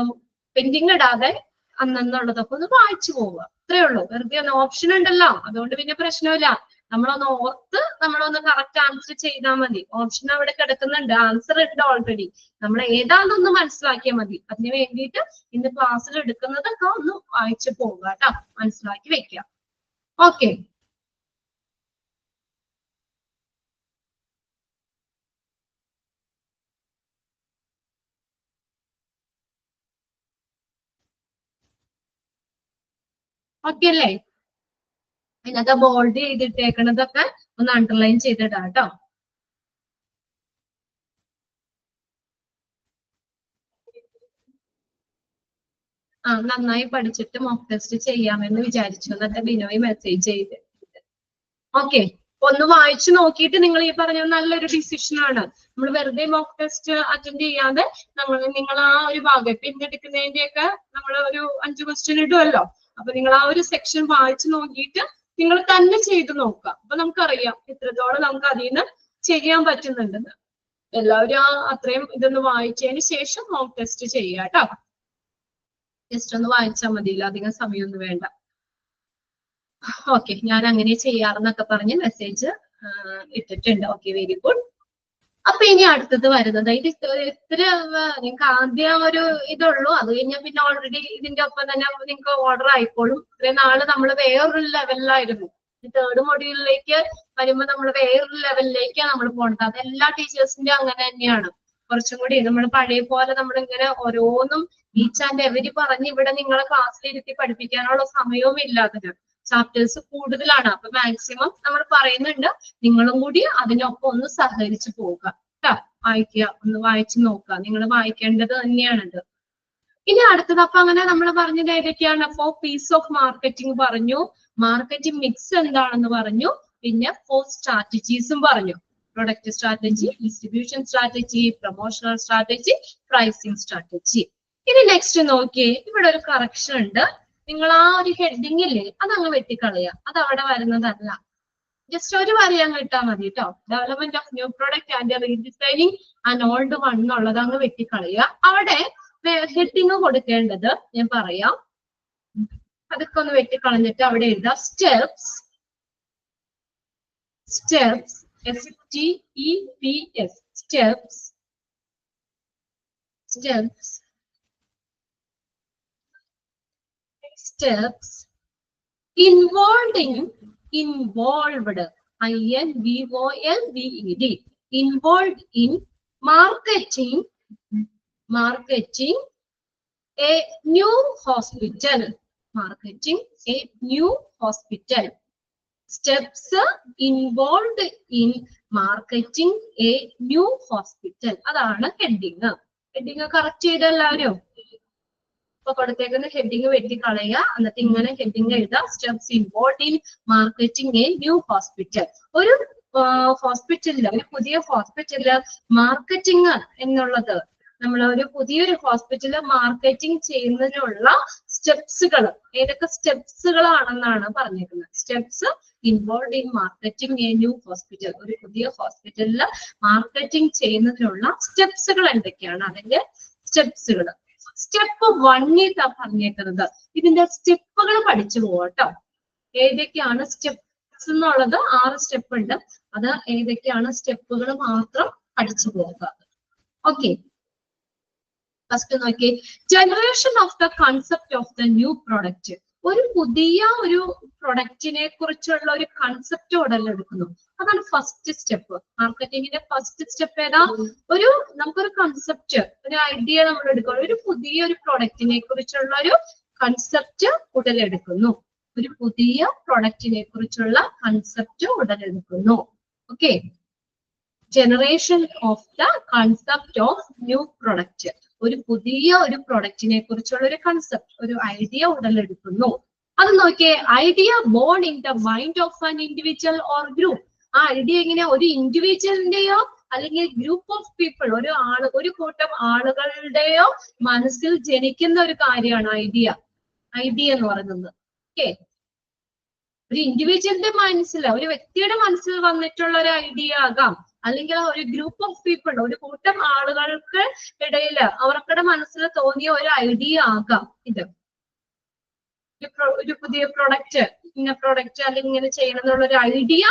പെൻഡിങ് ഇടാതെ അന്നുള്ളതൊക്കെ ഒന്ന് വായിച്ചു പോവുക. അത്രേ ഉള്ളൂ. വെറുതെ ഒന്ന് ഓപ്ഷൻ ഉണ്ടല്ലോ, അതുകൊണ്ട് പിന്നെ പ്രശ്നമില്ല. നമ്മളൊന്ന് ഓർത്ത് നമ്മളൊന്ന് കറക്റ്റ് ആൻസർ ചെയ്താൽ മതി. ഓപ്ഷൻ അവിടെ കിടക്കുന്നുണ്ട്, ആൻസർ ഉണ്ട് ഓൾറെഡി. നമ്മൾ ഏതാണെന്നൊന്ന് മനസ്സിലാക്കിയാൽ മതി. അതിന് വേണ്ടിയിട്ട് ഇന്ന് ക്ലാസ്സിൽ എടുക്കുന്നതൊക്കെ ഒന്ന് വായിച്ചു പോവുക കേട്ടോ, മനസ്സിലാക്കി വെക്കുക. ഓക്കെ, ഓക്കെ അല്ലേ? അതിനകത്ത് ബോൾഡ് ചെയ്തിട്ടേക്കണതൊക്കെ ഒന്ന് അണ്ടർലൈൻ ചെയ്തിടാം കേട്ടോ. നന്നായി പഠിച്ചിട്ട് മോക്ക് ടെസ്റ്റ് ചെയ്യാമെന്ന് വിചാരിച്ചു എന്നൊക്കെ ബിനോയ് മെസ്സേജ് ചെയ്ത്. ഓക്കെ, ഒന്ന് വായിച്ചു നോക്കിയിട്ട് നിങ്ങൾ ഈ പറഞ്ഞ നല്ലൊരു ഡിസിഷനാണ്. നമ്മൾ വെറുതെ മോക്ക് ടെസ്റ്റ് അറ്റൻഡ് ചെയ്യാതെ നിങ്ങൾ ആ ഒരു ഭാഗം പിന്നെ എടുക്കുന്നതിന്റെയൊക്കെ നമ്മൾ ഒരു 5 ക്വസ്റ്റ്യൻ ഇടുമല്ലോ. അപ്പൊ നിങ്ങൾ ആ ഒരു സെക്ഷൻ വായിച്ചു നോക്കിയിട്ട് നിങ്ങൾ തന്നെ ചെയ്ത് നോക്കുക. അപ്പൊ നമുക്കറിയാം എത്രത്തോളം നമുക്ക് അതിൽ നിന്ന് ചെയ്യാൻ പറ്റുന്നുണ്ടെന്ന്. എല്ലാവരും അത്രയും ഇതൊന്ന് വായിച്ചതിന് ശേഷം മോക്ക് ടെസ്റ്റ് ചെയ്യുക കേട്ടോ. ജസ്റ്റ് ഒന്ന് വായിച്ചാൽ മതിയില്ല, അധികം സമയമൊന്നും വേണ്ട. ഓക്കെ, ഞാൻ അങ്ങനെ ചെയ്യാറെന്നൊക്കെ പറഞ്ഞ് മെസ്സേജ് ഇട്ടിട്ടുണ്ട്. Okay, very good. അപ്പൊ ഇനി അടുത്തത് വരുന്നത് ഇത് ഇത്ര നിങ്ങൾക്ക് ആദ്യം ഒരു ഇതുള്ളൂ. അത് കഴിഞ്ഞാൽ പിന്നെ ഓൾറെഡി ഇതിന്റെ ഒപ്പം തന്നെ നിങ്ങൾക്ക് ഓർഡർ ആയിക്കോളും. ഇത്രയും നാള് നമ്മൾ വേറൊരു ലെവലിലായിരുന്നു. 3rd മൊഡ്യൂളിലേക്ക് വരുമ്പോൾ നമ്മൾ വേറൊരു ലെവലിലേക്കാണ് നമ്മൾ പോകേണ്ടത്. അത് എല്ലാ ടീച്ചേഴ്സിന്റെ അങ്ങനെ തന്നെയാണ്. കുറച്ചും കൂടി നമ്മൾ പഴയ പോലെ നമ്മളിങ്ങനെ ഓരോന്നും ഈച്ച് ആൻഡ് എവരി പറഞ്ഞ് ഇവിടെ നിങ്ങളെ ക്ലാസ്സിലിരുത്തി പഠിപ്പിക്കാനുള്ള സമയവും ഇല്ലാത്തത്. ചാപ്റ്റേഴ്സ് കൂടുതലാണ്. അപ്പൊ മാക്സിമം നമ്മൾ പറയുന്നുണ്ട്, നിങ്ങളും കൂടി അതിനൊപ്പം ഒന്ന് സഹകരിച്ചു പോവുക കേട്ടോ. വായിക്കുക, ഒന്ന് വായിച്ചു നോക്കുക, നിങ്ങൾ വായിക്കേണ്ടത് തന്നെയാണത്. ഇനി അടുത്തത്, അപ്പൊ അങ്ങനെ നമ്മൾ പറഞ്ഞത് ഏതൊക്കെയാണ്? 4 പീസ് ഓഫ് മാർക്കറ്റിംഗ് പറഞ്ഞു, മാർക്കറ്റിംഗ് മിക്സ് എന്താണെന്ന് പറഞ്ഞു, പിന്നെ 4 സ്ട്രാറ്റജീസും പറഞ്ഞു. Product strategy, distribution strategy, promotional strategy, pricing strategy. ഇനി നെക്സ്റ്റ് നോക്കിയേ, ഇവിടെ ഒരു കറക്ഷൻ ഉണ്ട്. നിങ്ങൾ ആ ഒരു ഹെഡിങ് ഇല്ലേ, അതങ്ങ് വെട്ടിക്കളയുക, അത് അവിടെ വരുന്നതല്ല. ജസ്റ്റ് ഒരു വരി അങ്ങ് ഇട്ടാൽ മതി കേട്ടോ. Development of new product and redesigning and old one എന്നുള്ളത് അങ്ങ് വെട്ടിക്കളയുക. അവിടെ ഹെഡിങ് കൊടുക്കേണ്ടത് ഞാൻ പറയാം, അതൊക്കെ ഒന്ന് വെട്ടിക്കളഞ്ഞിട്ട് അവിടെ എഴുതാം steps, steps, STEPS, steps, steps, steps involved in, involved, INVOLVED, involved in marketing, marketing a new hospital, marketing a new hospital. Steps involved in marketing a new hospital. അതാണ് ഹെഡിങ്. ഹെഡിങ് കറക്റ്റ് ചെയ്ത എല്ലാവരും ഇപ്പൊ കൊടുത്തേക്കുന്ന heading വെട്ടിക്കളയുക, എന്നിട്ട് ഇങ്ങനെ heading എഴുതാം, steps involve in marketing a new hospital. ഒരു ഹോസ്പിറ്റലില്, ഒരു പുതിയ ഹോസ്പിറ്റലില് മാർക്കറ്റിംഗ് എന്നുള്ളത്, നമ്മൾ ഒരു പുതിയൊരു ഹോസ്പിറ്റല് മാർക്കറ്റിംഗ് ചെയ്യുന്നതിനുള്ള സ്റ്റെപ്സുകൾ, ഏതൊക്കെ സ്റ്റെപ്സുകളാണെന്നാണ് പറഞ്ഞിരിക്കുന്നത്. Steps involve in marketing a new hospital, ഒരു പുതിയ ഹോസ്പിറ്റലില് മാർക്കറ്റിംഗ് ചെയ്യുന്നതിനുള്ള സ്റ്റെപ്സുകൾ എന്തൊക്കെയാണ്, അതിന്റെ സ്റ്റെപ്സുകൾ. സ്റ്റെപ്പ് 1 പറഞ്ഞേക്കുന്നത്, ഇതിന്റെ സ്റ്റെപ്പുകൾ പഠിച്ചു പോകട്ടോ. ഏതൊക്കെയാണ് സ്റ്റെപ്സ് എന്നുള്ളത് 6 സ്റ്റെപ്പ് ഉണ്ട്, അത് ഏതൊക്കെയാണ് സ്റ്റെപ്പുകൾ മാത്രം പഠിച്ചു പോകുക. ഓക്കെ, ഫസ്റ്റ് നോക്കി, generation of the concept of the new product. ഒരു പുതിയ ഒരു പ്രൊഡക്റ്റിനെ കുറിച്ചുള്ള ഒരു കൺസെപ്റ്റ് ഉടലെടുക്കുന്നു, അതാണ് ഫസ്റ്റ് സ്റ്റെപ്പ്. മാർക്കറ്റിംഗിന്റെ ഫസ്റ്റ് സ്റ്റെപ്പ് ഏതാ? നമുക്കൊരു കൺസെപ്റ്റ്, ഒരു ഐഡിയ നമ്മൾ എടുക്കണം. ഒരു പുതിയൊരു പ്രൊഡക്റ്റിനെ കുറിച്ചുള്ള ഒരു കൺസെപ്റ്റ് ഉടലെടുക്കുന്നു, ഒരു പുതിയ പ്രൊഡക്റ്റിനെ കുറിച്ചുള്ള കൺസെപ്റ്റ് ഉടലെടുക്കുന്നു. Okay, generation of the concept of new product, ഒരു പുതിയ ഒരു പ്രൊഡക്റ്റിനെ കുറിച്ചുള്ള ഒരു കൺസെപ്റ്റ്, ഒരു ഐഡിയ ഉടലെടുക്കുന്നു. അത് നോക്കിയേ, idea born in the mind of an individual or group. ആ ഐഡിയ എങ്ങനെ, ഒരു ഇൻഡിവിജ്വലിന്റെയോ അല്ലെങ്കിൽ ഗ്രൂപ്പ് ഓഫ് പീപ്പിൾ, ഒരു കൂട്ടം ആളുകളുടെയോ മനസ്സിൽ ജനിക്കുന്ന ഒരു കാര്യമാണ് ഐഡിയ. ഐഡിയ എന്ന് പറയുന്നത് ഓക്കെ, ഒരു ഇൻഡിവിജ്വലിന്റെ മനസ്സിൽ, ഒരു വ്യക്തിയുടെ മനസ്സിൽ വന്നിട്ടുള്ള ഒരു ഐഡിയ ആകാം, അല്ലെങ്കിൽ ഒരു ഗ്രൂപ്പ് ഓഫ് പീപ്പിൾ, ഒരു കൂട്ടം ആളുകൾക്ക് ഇടയിൽ അവർക്കുടെ മനസ്സിൽ തോന്നിയ ഒരു ഐഡിയ ആകാം ഇത്. ഒരു പുതിയ പ്രൊഡക്റ്റ്, ഇന്ന പ്രൊഡക്റ്റ് അല്ലെങ്കിൽ ഇങ്ങനെ ചെയ്യണം എന്നുള്ള ഒരു ഐഡിയ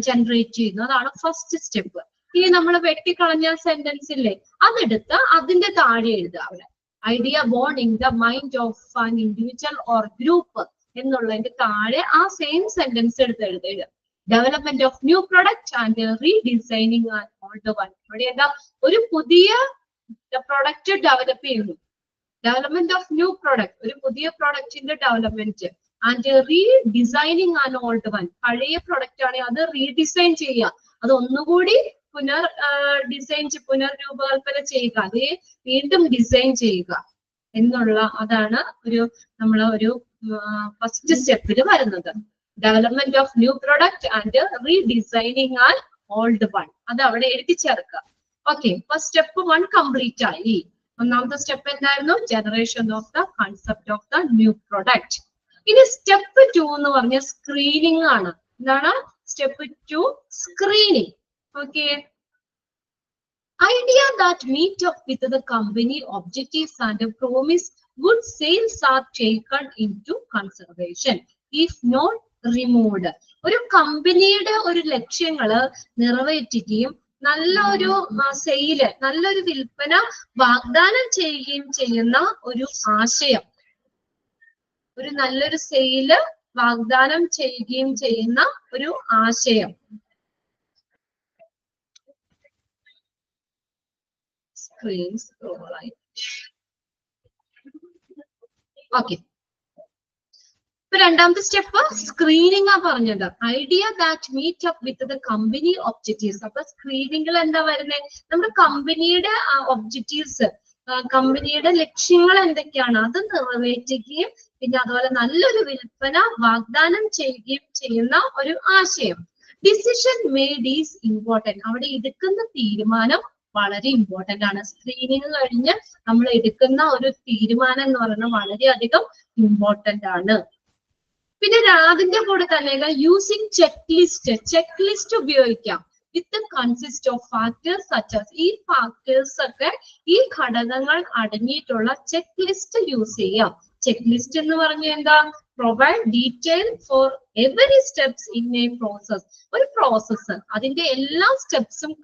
ജനറേറ്റ് ചെയ്യുന്നു, അതാണ് ഫസ്റ്റ് സ്റ്റെപ്പ്. ഇനി നമ്മൾ വെട്ടിക്കളഞ്ഞ സെന്റൻസ് ഇല്ലേ, അതെടുത്ത് അതിന്റെ താഴെ എഴുതുക അവിടെ, idea born in the mind of an individual or group എന്നുള്ളതിന്റെ താഴെ ആ സെയിം സെന്റൻസ് എടുത്ത് എഴുതുക. Development of new product and redesigning an old one. ഇവിടെ എന്താ, ഒരു പുതിയ പ്രൊഡക്റ്റ് ഡെവലപ്പ് ചെയ്യുന്നു. ഡെവലപ്മെന്റ് ഓഫ് ന്യൂ പ്രൊഡക്റ്റ്, ഒരു പുതിയ പ്രൊഡക്റ്റിന്റെ development, and redesigning an old one. പഴയ പ്രൊഡക്റ്റ് ആണെങ്കിൽ അത് റീഡിസൈൻ ചെയ്യുക, അത് ഒന്നുകൂടി പുനർരൂപകൽപ്പന ചെയ്യുക, അത് വീണ്ടും ഡിസൈൻ ചെയ്യുക എന്നുള്ള, അതാണ് ഒരു ഫസ്റ്റ് സ്റ്റെപ്പിൽ വരുന്നത്. Development of new product and redesigning an old one, അത് അവിടെ എഴുതി ചേർക്കുക. ഓക്കെ, ഫസ്റ്റ് സ്റ്റെപ്പ് 1 കംപ്ലീറ്റ് ആയി. ഒന്നാമത്തെ സ്റ്റെപ്പ് എന്തായിരുന്നു? Generation of the concept of the new product. ഇനി സ്റ്റെപ്പ് 2 എന്ന് പറഞ്ഞ സ്ക്രീനിങ് ആണ്. എന്താണ് step 2? Screening. Okay, idea that meet up with the company objectives and promise good sales are taken into consideration if not removed. ഒരു കമ്പനിയുടെ ഒരു ലക്ഷ്യങ്ങള് നിറവേറ്റുകയും നല്ലൊരു sale, നല്ലൊരു വിൽപ്പന വാഗ്ദാനം ചെയ്യുകയും ചെയ്യുന്ന ഒരു ആശയം, ഒരു നല്ലൊരു സെയില് വാഗ്ദാനം ചെയ്യുകയും ചെയ്യുന്ന ഒരു ആശയം. ഓക്കെ, ഇപ്പൊ രണ്ടാമത്തെ സ്റ്റെപ്പ് സ്ക്രീനിങ് ആ പറഞ്ഞത്. Idea that meet up with the company objectives. അപ്പൊ സ്ക്രീനിങ്ങിൽ എന്താ വരുന്നത്? നമ്മുടെ കമ്പനിയുടെ ഒബ്ജക്റ്റീവ്സ്, കമ്പനിയുടെ ലക്ഷ്യങ്ങൾ എന്തൊക്കെയാണ് അത് നിറവേറ്റുകയും പിന്നെ അതുപോലെ നല്ലൊരു വിൽപ്പന വാഗ്ദാനം ചെയ്യുകയും ചെയ്യുന്ന ഒരു ആശയം. Decision made is important. അവിടെ എടുക്കുന്ന തീരുമാനം വളരെ ഇമ്പോർട്ടന്റ് ആണ്. സ്ക്രീനിങ് കഴിഞ്ഞ് നമ്മൾ എടുക്കുന്ന ഒരു തീരുമാനം എന്ന് പറയുന്നത് വളരെയധികം ഇമ്പോർട്ടന്റ് ആണ്. പിന്നെ അതിന്റെ കൂടെ തന്നെ യൂസിങ് ചെക്ക് ലിസ്റ്റ് ഉപയോഗിക്കാം. With consist of factors such as. ഈ ഫാക്ടേഴ്സ് ഒക്കെ, ഈ ഘടകങ്ങൾ അടങ്ങിയിട്ടുള്ള ചെക്ക് ലിസ്റ്റ് യൂസ് ചെയ്യാം. ചെക്ക് ലിസ്റ്റ് എന്ന് പറഞ്ഞാൽ എന്താ? Provide detail for every steps in a process. ഒരു പ്രോസസ്സ് അതിന്റെ എല്ലാ സ്റ്റെപ്സും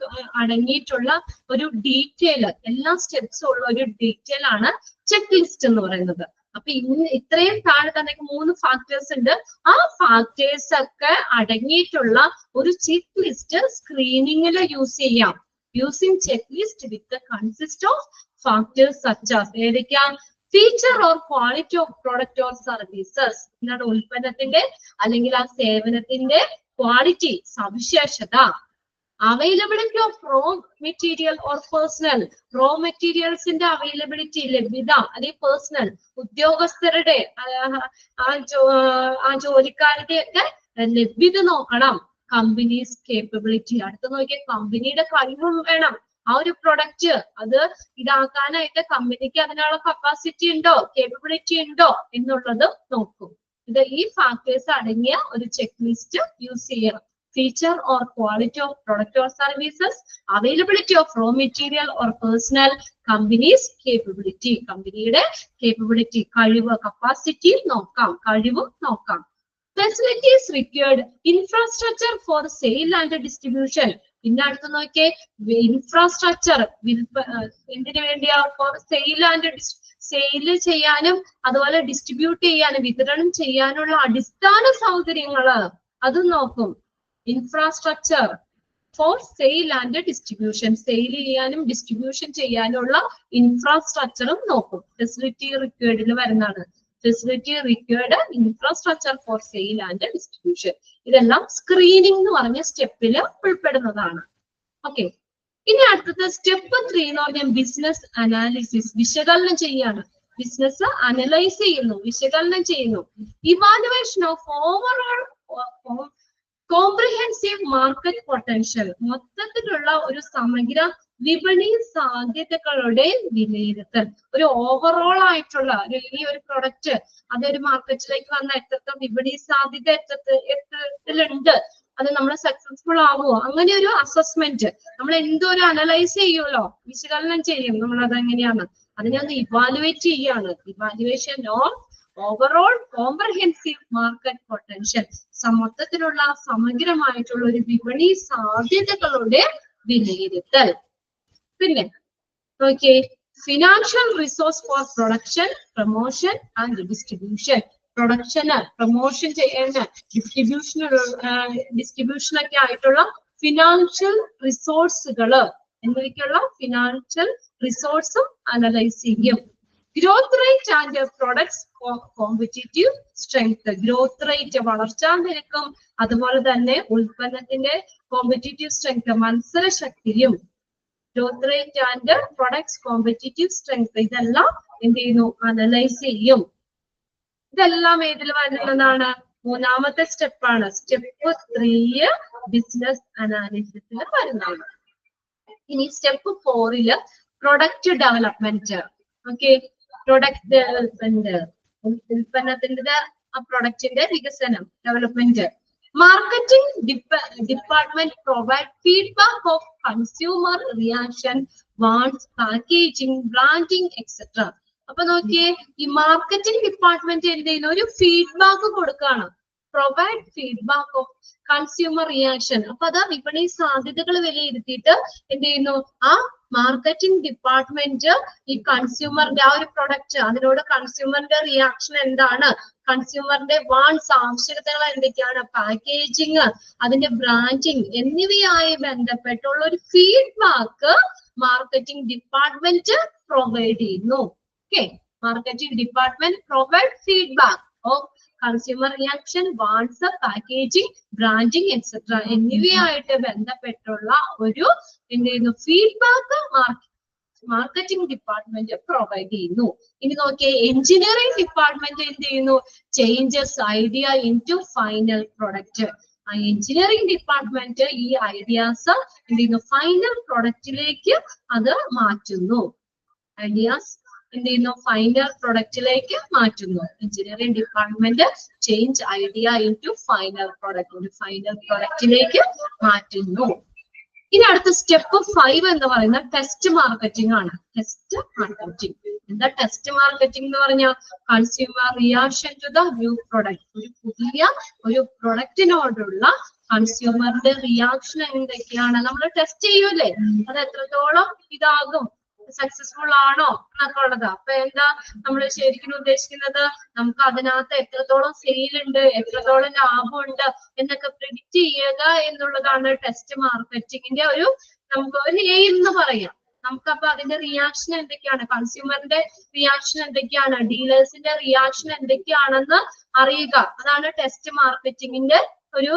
അടങ്ങിയിട്ടുള്ള ഒരു ഡീറ്റെയിൽ, എല്ലാ സ്റ്റെപ്സും ഉള്ള ഒരു ഡീറ്റെയിൽ ആണ് ചെക്ക് ലിസ്റ്റ് എന്ന് പറയുന്നത്. അപ്പൊ ഇത്രയും താഴെ തന്നെ 3 ഫാക്ടേഴ്സ് ഉണ്ട്. ആ ഫാക്ടേഴ്സ് ഒക്കെ അടങ്ങിയിട്ടുള്ള ഒരു ചെക്ക് ലിസ്റ്റ് സ്ക്രീനിങ്ങിൽ യൂസ് ചെയ്യാം. Using check list with consist of factors such as. ഏതൊക്കെയാ? Feature or quality of product or services. എന്താണ്? ഉൽപ്പന്നത്തിന്റെ അല്ലെങ്കിൽ ആ സേവനത്തിന്റെ ക്വാളിറ്റി, സവിശേഷത. Availability of raw material or personnel. Raw മെറ്റീരിയൽസിന്റെ അവൈലബിലിറ്റി, ലഭ്യത, അല്ലെങ്കിൽ പേഴ്സണൽ ഉദ്യോഗസ്ഥരുടെ ആ ജോലിക്കാരുടെ ഒക്കെ ലഭ്യത നോക്കണം. Companies capability. അടുത്ത് നോക്കിയാൽ കമ്പനിയുടെ കഴിവും വേണം. ആ ഒരു പ്രൊഡക്റ്റ് അത് ഇതാക്കാനായിട്ട് കമ്പനിക്ക് അതിനുള്ള കപ്പാസിറ്റി ഉണ്ടോ, കേപ്പബിലിറ്റി ഉണ്ടോ എന്നുള്ളത് നോക്കും. ഈ ഫാക്ടേഴ്സ് അടങ്ങിയ ഒരു ചെക്ക് ലിസ്റ്റ് യൂസ് ചെയ്യണം. Feature or quality of product or services, availability of raw material or personnel, company's capability. കമ്പനിയുടെ കേപ്പബിലിറ്റി, കഴിവ്, കപ്പാസിറ്റി നോക്കാം, കഴിവും നോക്കാം. Facilities required, infrastructure for sale and distribution. പിന്നെ അടുത്ത് നോക്കിയേ, ഇൻഫ്രാസ്ട്രക്ചർ എന്തിനു വേണ്ടിയാ? ഫോർ സെയിൽ ആൻഡ് സെയിൽ ചെയ്യാനും അതുപോലെ ഡിസ്ട്രിബ്യൂട്ട് ചെയ്യാനും വിതരണം ചെയ്യാനുള്ള അടിസ്ഥാന സൗകര്യങ്ങള് അത് നോക്കും. Infrastructure for sale and distribution. Sale ചെയ്യാനും ഡിസ്ട്രിബ്യൂഷൻ ചെയ്യാനുള്ള ഇൻഫ്രാസ്ട്രക്ചറും നോക്കും. ഫെസിലിറ്റി റിക്വയർഡിൽ വരുന്നതാണ്. Facility required, infrastructure for sale and distribution. ഇതെല്ലാം സ്ക്രീനിങ് എന്ന് പറഞ്ഞ സ്റ്റെപ്പിൽ ഉൾപ്പെടുന്നതാണ്. ഓക്കെ, ഇനി അടുത്തത് സ്റ്റെപ്പ് 3 എന്ന് പറഞ്ഞാൽ ബിസിനസ് അനാലിസിസ്. വിശകലനം ചെയ്യാണ്. ബിസിനസ് അനലൈസ് ചെയ്യുന്നു, വിശകലനം ചെയ്യുന്നു. Evaluation of overall comprehensive market potential. മൊത്തത്തിലുള്ള ഒരു സമഗ്ര വിപണി സാധ്യതകളുടെ വിലയിരുത്തൽ. ഒരു ഓവറോൾ ആയിട്ടുള്ള ഈ ഒരു പ്രൊഡക്റ്റ് അതൊരു മാർക്കറ്റിലേക്ക് വന്ന എത്രത്തോളം വിപണി സാധ്യത എത്രത്തിലുണ്ട്, അത് നമ്മൾ സക്സസ്ഫുൾ ആവുമോ, അങ്ങനെ ഒരു അസസ്മെന്റ്. നമ്മൾ എന്തോ ഒരു അനലൈസ് ചെയ്യുമല്ലോ, വിശകലനം ചെയ്യും നമ്മൾ. അതെങ്ങനെയാണ്? അതിനെ ഒന്ന് ഇവാലുവേറ്റ് ചെയ്യാണ്. Evaluation of overall comprehensive market potential. മൊത്തത്തിലുള്ള സമഗ്രമായിട്ടുള്ള ഒരു വിപണി സാധ്യതകളുടെ വിലയിരുത്തൽ. പിന്നെ നോക്കിയേ, financial resource for production, promotion and distribution. പ്രൊഡക്ഷന്, പ്രൊമോഷൻ ചെയ്യുന്ന, ഡിസ്ട്രിബ്യൂഷനൊക്കെ ആയിട്ടുള്ള ഫിനാൻഷ്യൽ റിസോഴ്സുകള്, എന്തൊക്കെയുള്ള ഫിനാൻഷ്യൽ റിസോഴ്സും അനലൈസ് ചെയ്യും. Growth rate and products competitive strength. Growth rate, വളർച്ചാ നിരക്കും അതുപോലെ തന്നെ ഉൽപ്പന്നത്തിന്റെ കോമ്പറ്റീറ്റീവ് സ്ട്രെങ്ത്, മത്സരശക്തിയും. Growth rate and products competitive strength, ഇതെല്ലാം എന്ത് ചെയ്യുന്നു? അനലൈസ് ചെയ്യും. ഇതെല്ലാം ഏതിൽ വരുന്നതാണ്? 3ാമത്തെ സ്റ്റെപ്പാണ്. സ്റ്റെപ്പ് 3 ബിസിനസ് അനാലിസിസിൽ വരുന്നതാണ്. ഇനി step 4 product development. Okay, product development, ഉൽപ്പന്നത്തിന്റെ ആ പ്രൊഡക്റ്റിന്റെ വികസനം, development. Marketing department provide feedback of consumer reaction, wants, packaging, branding etcetera. അപ്പൊ നോക്കിയേ, ഈ മാർക്കറ്റിംഗ് ഡിപ്പാർട്ട്മെന്റ് എന്ത് ചെയ്യുന്നു? ഒരു ഫീഡ്ബാക്ക് കൊടുക്കുകയാണ്. Provide feedback of consumer reaction. അപ്പൊ അത് വിപണി സാധ്യതകൾ വിലയിരുത്തിയിട്ട് എന്ത് ചെയ്യുന്നു? ആ മാർക്കറ്റിംഗ് ഡിപ്പാർട്ട്മെന്റ് ഈ കൺസ്യൂമറിന്റെ ആ ഒരു പ്രൊഡക്റ്റ്, അതിനോട് കൺസ്യൂമറിന്റെ റിയാക്ഷൻ എന്താണ്, കൺസ്യൂമറിന്റെ വാണ്ട്സ്, ആവശ്യകതകൾ എന്തൊക്കെയാണ്, പാക്കേജിങ്, അതിന്റെ ബ്രാൻഡിങ് എന്നിവയായി ബന്ധപ്പെട്ടുള്ള ഒരു ഫീഡ്ബാക്ക് മാർക്കറ്റിംഗ് ഡിപ്പാർട്ട്മെന്റ് പ്രൊവൈഡ് ചെയ്യുന്നു. Okay, marketing department provide feedback of consumer reaction, WhatsApp, packaging, branding etcetera എന്നിവയായിട്ട് ബന്ധപ്പെട്ടുള്ള ഒരു എന്ത് ചെയ്യുന്നു ഫീഡ്ബാക്ക് മാർക്കറ്റിംഗ് ഡിപ്പാർട്ട്മെന്റ് പ്രൊവൈഡ് ചെയ്യുന്നു. ഇനി നോക്കിയേ, എഞ്ചിനീയറിംഗ് ഡിപ്പാർട്ട്മെന്റ് എന്ത് ചെയ്യുന്നു? Changes idea into final product. ആ എഞ്ചിനീയറിംഗ് ഡിപ്പാർട്ട്മെന്റ് ഈ ഐഡിയാസ് എന്ത് ചെയ്യുന്നു? ഫൈനൽ പ്രൊഡക്റ്റിലേക്ക് അത് മാറ്റുന്നു. ഐഡിയാസ് എന്ത് ചെയ്യുന്നു? ഫൈനൽ പ്രൊഡക്റ്റിലേക്ക് മാറ്റുന്നു. Engineering department change idea into final product, final പ്രൊഡക്റ്റിലേക്ക് മാറ്റുന്നു. ഇനി അടുത്ത സ്റ്റെപ്പ് 5 എന്ന് പറയുന്നത് ടെസ്റ്റ് മാർക്കറ്റിംഗ് ആണ്. ടെസ്റ്റ് മാർക്കറ്റിംഗ് എന്താ? ടെസ്റ്റ് മാർക്കറ്റിംഗ് എന്ന് പറഞ്ഞാൽ consumer reaction to the new product. ഒരു പുതിയ ഒരു പ്രൊഡക്റ്റിനോടുള്ള കൺസ്യൂമറിന്റെ റിയാക്ഷൻ എന്തൊക്കെയാണ് നമ്മൾ ടെസ്റ്റ് ചെയ്യൂലേ, അത് എത്രത്തോളം ഇതാകും, സക്സസ്ഫുൾ ആണോ എന്നൊക്കെ ഉള്ളത്. അപ്പൊ എന്താ നമ്മൾ ശരിക്കും ഉദ്ദേശിക്കുന്നത്? നമുക്ക് അതിനകത്ത് എത്രത്തോളം സെയിൽ ഉണ്ട്, എത്രത്തോളം ലാഭമുണ്ട് എന്നൊക്കെ പ്രിഡിക്റ്റ് ചെയ്യുക എന്നുള്ളതാണ് ടെസ്റ്റ് മാർക്കറ്റിംഗിന്റെ ഒരു നമുക്ക് ഒരു എയിം എന്ന് പറയാം. നമുക്ക് അപ്പൊ അതിന്റെ റിയാക്ഷൻ എന്തൊക്കെയാണ്, കൺസ്യൂമറിന്റെ റിയാക്ഷൻ എന്തൊക്കെയാണ്, ഡീലേഴ്സിന്റെ റിയാക്ഷൻ എന്തൊക്കെയാണെന്ന് അറിയുക. അതാണ് ടെസ്റ്റ് മാർക്കറ്റിംഗിന്റെ ഒരു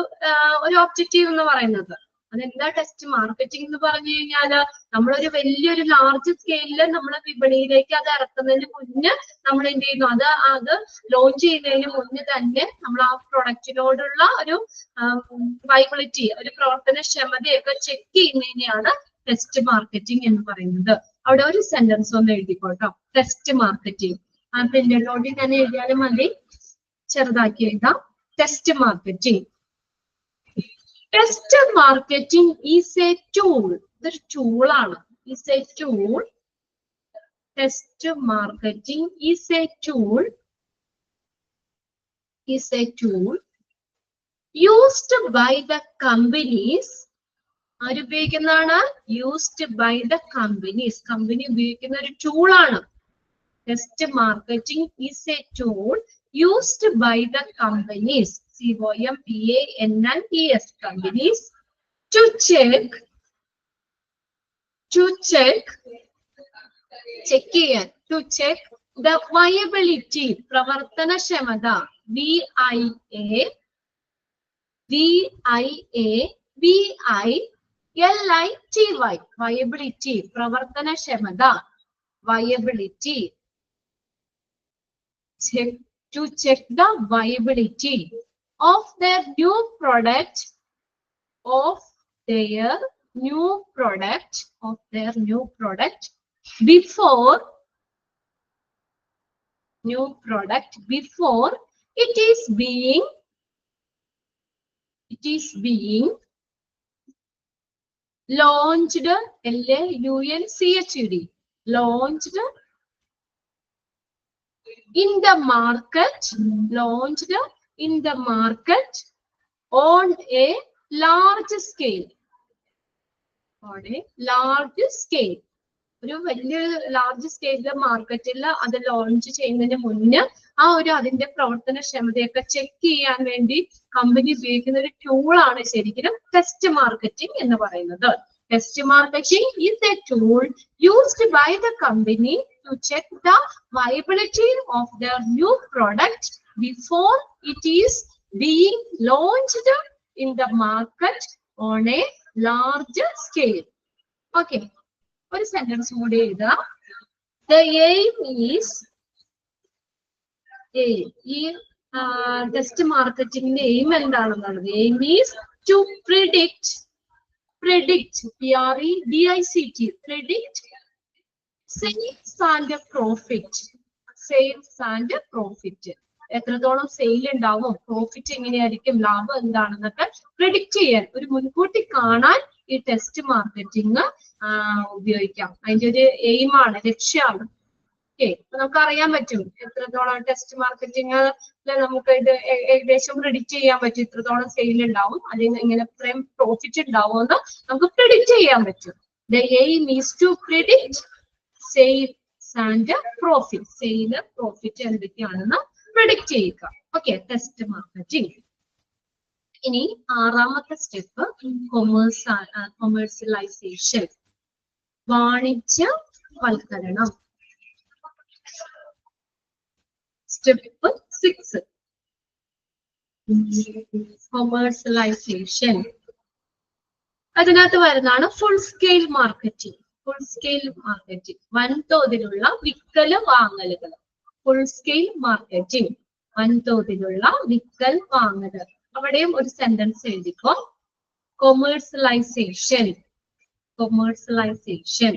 ഒബ്ജക്റ്റീവ് എന്ന് പറയുന്നത്. അതെന്താ ടെസ്റ്റ് മാർക്കറ്റിംഗ് എന്ന് പറഞ്ഞു കഴിഞ്ഞാല്? നമ്മളൊരു വലിയൊരു ലാർജ് സ്കെയിലില് നമ്മളെ വിപണിയിലേക്ക് അത് ഇറക്കുന്നതിന് മുന്നേ നമ്മൾ എന്ത് ചെയ്യുന്നു? അത് ലോഞ്ച് ചെയ്യുന്നതിന് മുന്നേ തന്നെ നമ്മൾ ആ പ്രൊഡക്റ്റിനോടുള്ള ഒരു വൈബിലിറ്റി, ഒരു പ്രവർത്തനക്ഷമതയൊക്കെ ചെക്ക് ചെയ്യുന്നതിനെയാണ് ടെസ്റ്റ് മാർക്കറ്റിംഗ് എന്ന് പറയുന്നത്. അവിടെ ഒരു സെന്റൻസ് ഒന്ന് എഴുതിക്കോട്ടോ, ടെസ്റ്റ് മാർക്കറ്റിംഗ്. ആ പ്രിന്റഡിലോട്ട് തന്നെ എഴുതിയാലും മതി, ചെറുതാക്കി എഴുതാം. Test marketing. Test marketing is a tool. ഇതൊരു ടൂളാണ്. Is a tool. Test marketing is a tool. Is a tool used by the companies. ആരുപയോഗിക്കുന്നതാണ്? Used by the companies. Company ഉപയോഗിക്കുന്ന ഒരു ടൂളാണ്. Test marketing is a tool used by the companies, COMPANIES, companies, to check the viability, pravartanakshamata, VIABILITY, viability, pravartanakshamata, viability. To check the viability of their new product, before it is being launched, LAUNCHED, launched in the market, on a large scale. ഒരു വലിയ large സ്കെയിലിലെ മാർക്കറ്റിൽ അത് launch ചെയ്യുന്നതിന് മുന്നേ ആ ഒരു അതിന്റെ പ്രവർത്തനക്ഷമതയൊക്കെ check ചെയ്യാൻ വേണ്ടി കമ്പനി ഉപയോഗിക്കുന്ന ഒരു ടൂളാണ് ശരിക്കും ടെസ്റ്റ് മാർക്കറ്റിംഗ് എന്ന് പറയുന്നത്. Test marketing is a tool used by the company to check the viability of their new product before it is being launched in the market on a large scale. Okay. ഒരു sentence കൂടി എഴുതാം. The aim is ഈ test മാർക്കറ്റിംഗിന്റെ aim എന്താണെന്നുള്ളത്? Aim is to predict predict sales and profit. എത്രത്തോളം സെയിൽ ഉണ്ടാവും, പ്രോഫിറ്റ് എങ്ങനെയായിരിക്കും, ലാഭം എന്താണെന്നൊക്കെ പ്രെഡിക്റ്റ് ചെയ്യാൻ, ഒരു മുൻകൂട്ടി കാണാൻ ഈ ടെസ്റ്റ് മാർക്കറ്റിംഗ് ഉപയോഗിക്കാം. അതിന്റെ ഒരു എയിമാണ്, ലക്ഷ്യമാണ്. ഓക്കെ, നമുക്ക് അറിയാൻ പറ്റും എത്രത്തോളം ടെസ്റ്റ് മാർക്കറ്റിംഗ് നമുക്ക് ഇത് ഏകദേശം പ്രെഡിക്റ്റ് ചെയ്യാൻ പറ്റും. ഇത്രത്തോളം സെയിൽ ഉണ്ടാവും, അതിന് എങ്ങനെ ഇത്രയും പ്രോഫിറ്റ് ഉണ്ടാവും എന്ന് നമുക്ക് പ്രെഡിക്റ്റ് ചെയ്യാൻ പറ്റും. The aim is to predict sales and profit. Sale profit എന്തൊക്കെയാണെന്ന് പ്രെഡിക്റ്റ് ചെയ്യുക. Okay, test marketing. ഇനി ആറാമത്തെ സ്റ്റെപ്പ് കൊമേഴ്സ്യലൈസേഷൻ, വാണിജ്യവൽക്കരണം. Step 6 commercialisation. അതിനകത്ത് വരുന്നതാണ് full scale marketing. Full scale marketing വൻതോതിലുള്ള വിക്കല് വാങ്ങലുകൾ. ഫുൾ സ്കെയിൽ മാർക്കറ്റിംഗ് വൻതോതിലുള്ള വിക്കൽ വാങ്ങല്. അവിടെയും ഒരു സെന്റൻസ് എഴുതിക്കോ. Commercialisation. Commercialization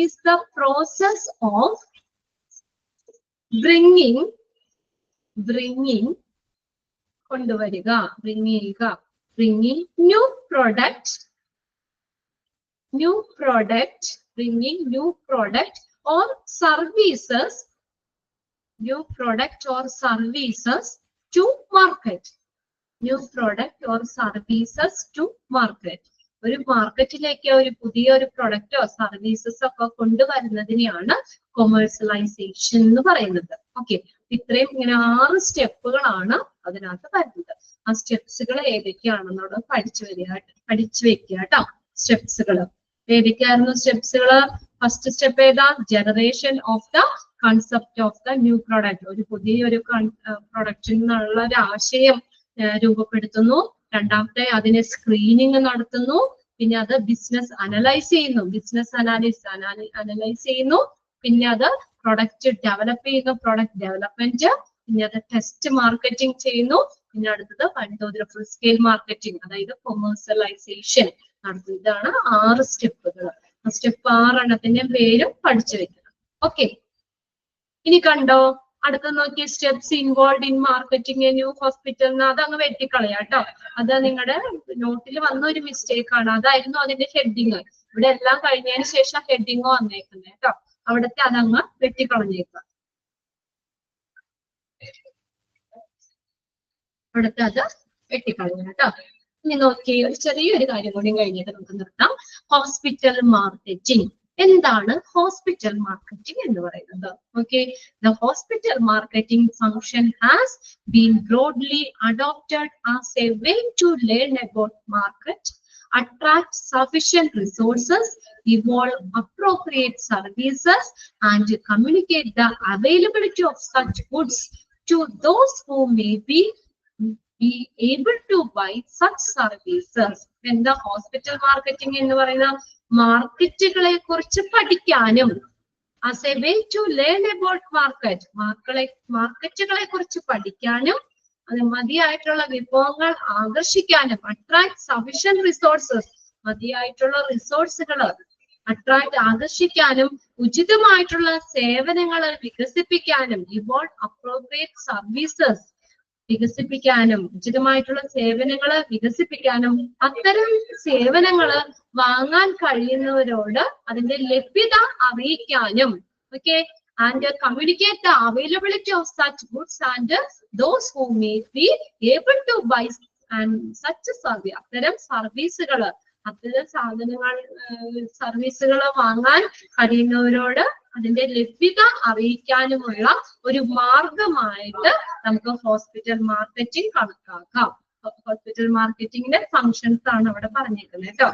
is the process of bringing കൊണ്ടുവരിക, bringing new product or services to market. New product or services to market. ഒരു മാർക്കറ്റിലേക്ക് ഒരു പുതിയൊരു പ്രൊഡക്റ്റോ സർവീസസോ ഒക്കെ കൊണ്ടുവരുന്നതിനെയാണ് കൊമേഴ്സ്യലൈസേഷൻ എന്ന് പറയുന്നത്. ഓക്കെ, ഇത്രയും ഇങ്ങനെ 6 സ്റ്റെപ്പുകളാണ് അതിനകത്ത് വരുന്നത്. ആ സ്റ്റെപ്സുകൾ ഏതൊക്കെയാണെന്നോട് പഠിച്ചു വെക്കുക കേട്ടോ. സ്റ്റെപ്സുകൾ ഏതൊക്കെയായിരുന്നു? സ്റ്റെപ്സുകള് ഫസ്റ്റ് സ്റ്റെപ്പ് ഏതാ? Generation of the concept of the new product. ഒരു പുതിയൊരു പ്രൊഡക്റ്റിൽ നിന്നുള്ള ഒരു ആശയം രൂപപ്പെടുത്തുന്നു. രണ്ടാമത്തെ അതിനെ സ്ക്രീനിങ് നടത്തുന്നു. പിന്നെ അത് ബിസിനസ് അനലൈസ് ചെയ്യുന്നു. പിന്നെ അത് പ്രൊഡക്റ്റ് ഡെവലപ്പ് ചെയ്യുന്നു, പ്രൊഡക്റ്റ് ഡെവലപ്മെന്റ്. പിന്നെ അത് ടെസ്റ്റ് മാർക്കറ്റിംഗ് ചെയ്യുന്നു. പിന്നെ അടുത്തത് വൻതോതിൽ ഫുൾ സ്കെയിൽ മാർക്കറ്റിംഗ്, അതായത് കൊമേഴ്സ്യലൈസേഷൻ നടത്തുന്നു. ഇതാണ് 6 സ്റ്റെപ്പുകൾ. ആ സ്റ്റെപ്പ് 6 പേരും പഠിച്ചു വെക്കണം. ഓക്കെ, ഇനി കണ്ടോ അടുത്ത നോക്കിയ steps involve in marketing a new hospital. അതങ്ങ് വെട്ടിക്കളയാ കേട്ടോ. അത് നിങ്ങളുടെ നോട്ടിൽ വന്ന ഒരു മിസ്റ്റേക്ക് ആണ്. അതായിരുന്നു അതിന്റെ ഹെഡിങ്. ഇവിടെ എല്ലാം കഴിഞ്ഞതിന് ശേഷം ഹെഡിങ് വന്നേക്കുന്നത് കേട്ടോ. അവിടത്തെ അതങ്ങ് വെട്ടിക്കളഞ്ഞേക്കാം. അവിടത്തെ അത് വെട്ടിക്കളഞ്ഞ കേട്ടോ. ഇനി നോക്കി ഒരു ചെറിയൊരു കാര്യം കൂടി കഴിഞ്ഞിട്ട് നമുക്ക് നിർത്താം. Hospital marketing. എന്താണ് ഹോസ്പിറ്റൽ മാർക്കറ്റിംഗ് എന്ന് പറയുന്നത്? Okay, the hospital marketing function has been broadly adopted as a way to learn about market, attract sufficient resources, evolve appropriate services, and communicate the availability of such goods to those who may be able to buy such services. എന്താ hospital marketing എന്ന് പറയുന്ന? മാർക്കറ്റുകളെ കുറിച്ച് പഠിക്കാനും, as a way to learn about market, മാർക്കറ്റുകളെ കുറിച്ച് പഠിക്കാനും, അത് മതിയായിട്ടുള്ള വിഭവങ്ങൾ ആകർഷിക്കാനും, attract sufficient resources, മതിയായിട്ടുള്ള റിസോഴ്സുകൾ ആകർഷിക്കാനും, ഉചിതമായിട്ടുള്ള സേവനങ്ങൾ വികസിപ്പിക്കാനും, evolve appropriate services വികസിപ്പിക്കാനും, ഉചിതമായിട്ടുള്ള സേവനങ്ങൾ വികസിപ്പിക്കാനും, അത്തരം സേവനങ്ങൾ വാങ്ങാൻ കഴിയുന്നവരോട് അതിന്റെ ലഭ്യത അറിയിക്കാനും. Okay, and communicate the availability of such goods and those who may be able to buy and such service. അത്തരം സർവീസുകൾ വാങ്ങാൻ കഴിയുന്നവരോട് അതിന്റെ ലഭ്യത അറിയിക്കാനുമുള്ള ഒരു മാർഗമായിട്ട് നമുക്ക് ഹോസ്പിറ്റൽ മാർക്കറ്റിംഗ് കണക്കാക്കാം. ഹോസ്പിറ്റൽ മാർക്കറ്റിംഗിന്റെ ഫങ്ഷൻസ് ആണ് അവിടെ പറഞ്ഞിരിക്കുന്നത് കേട്ടോ.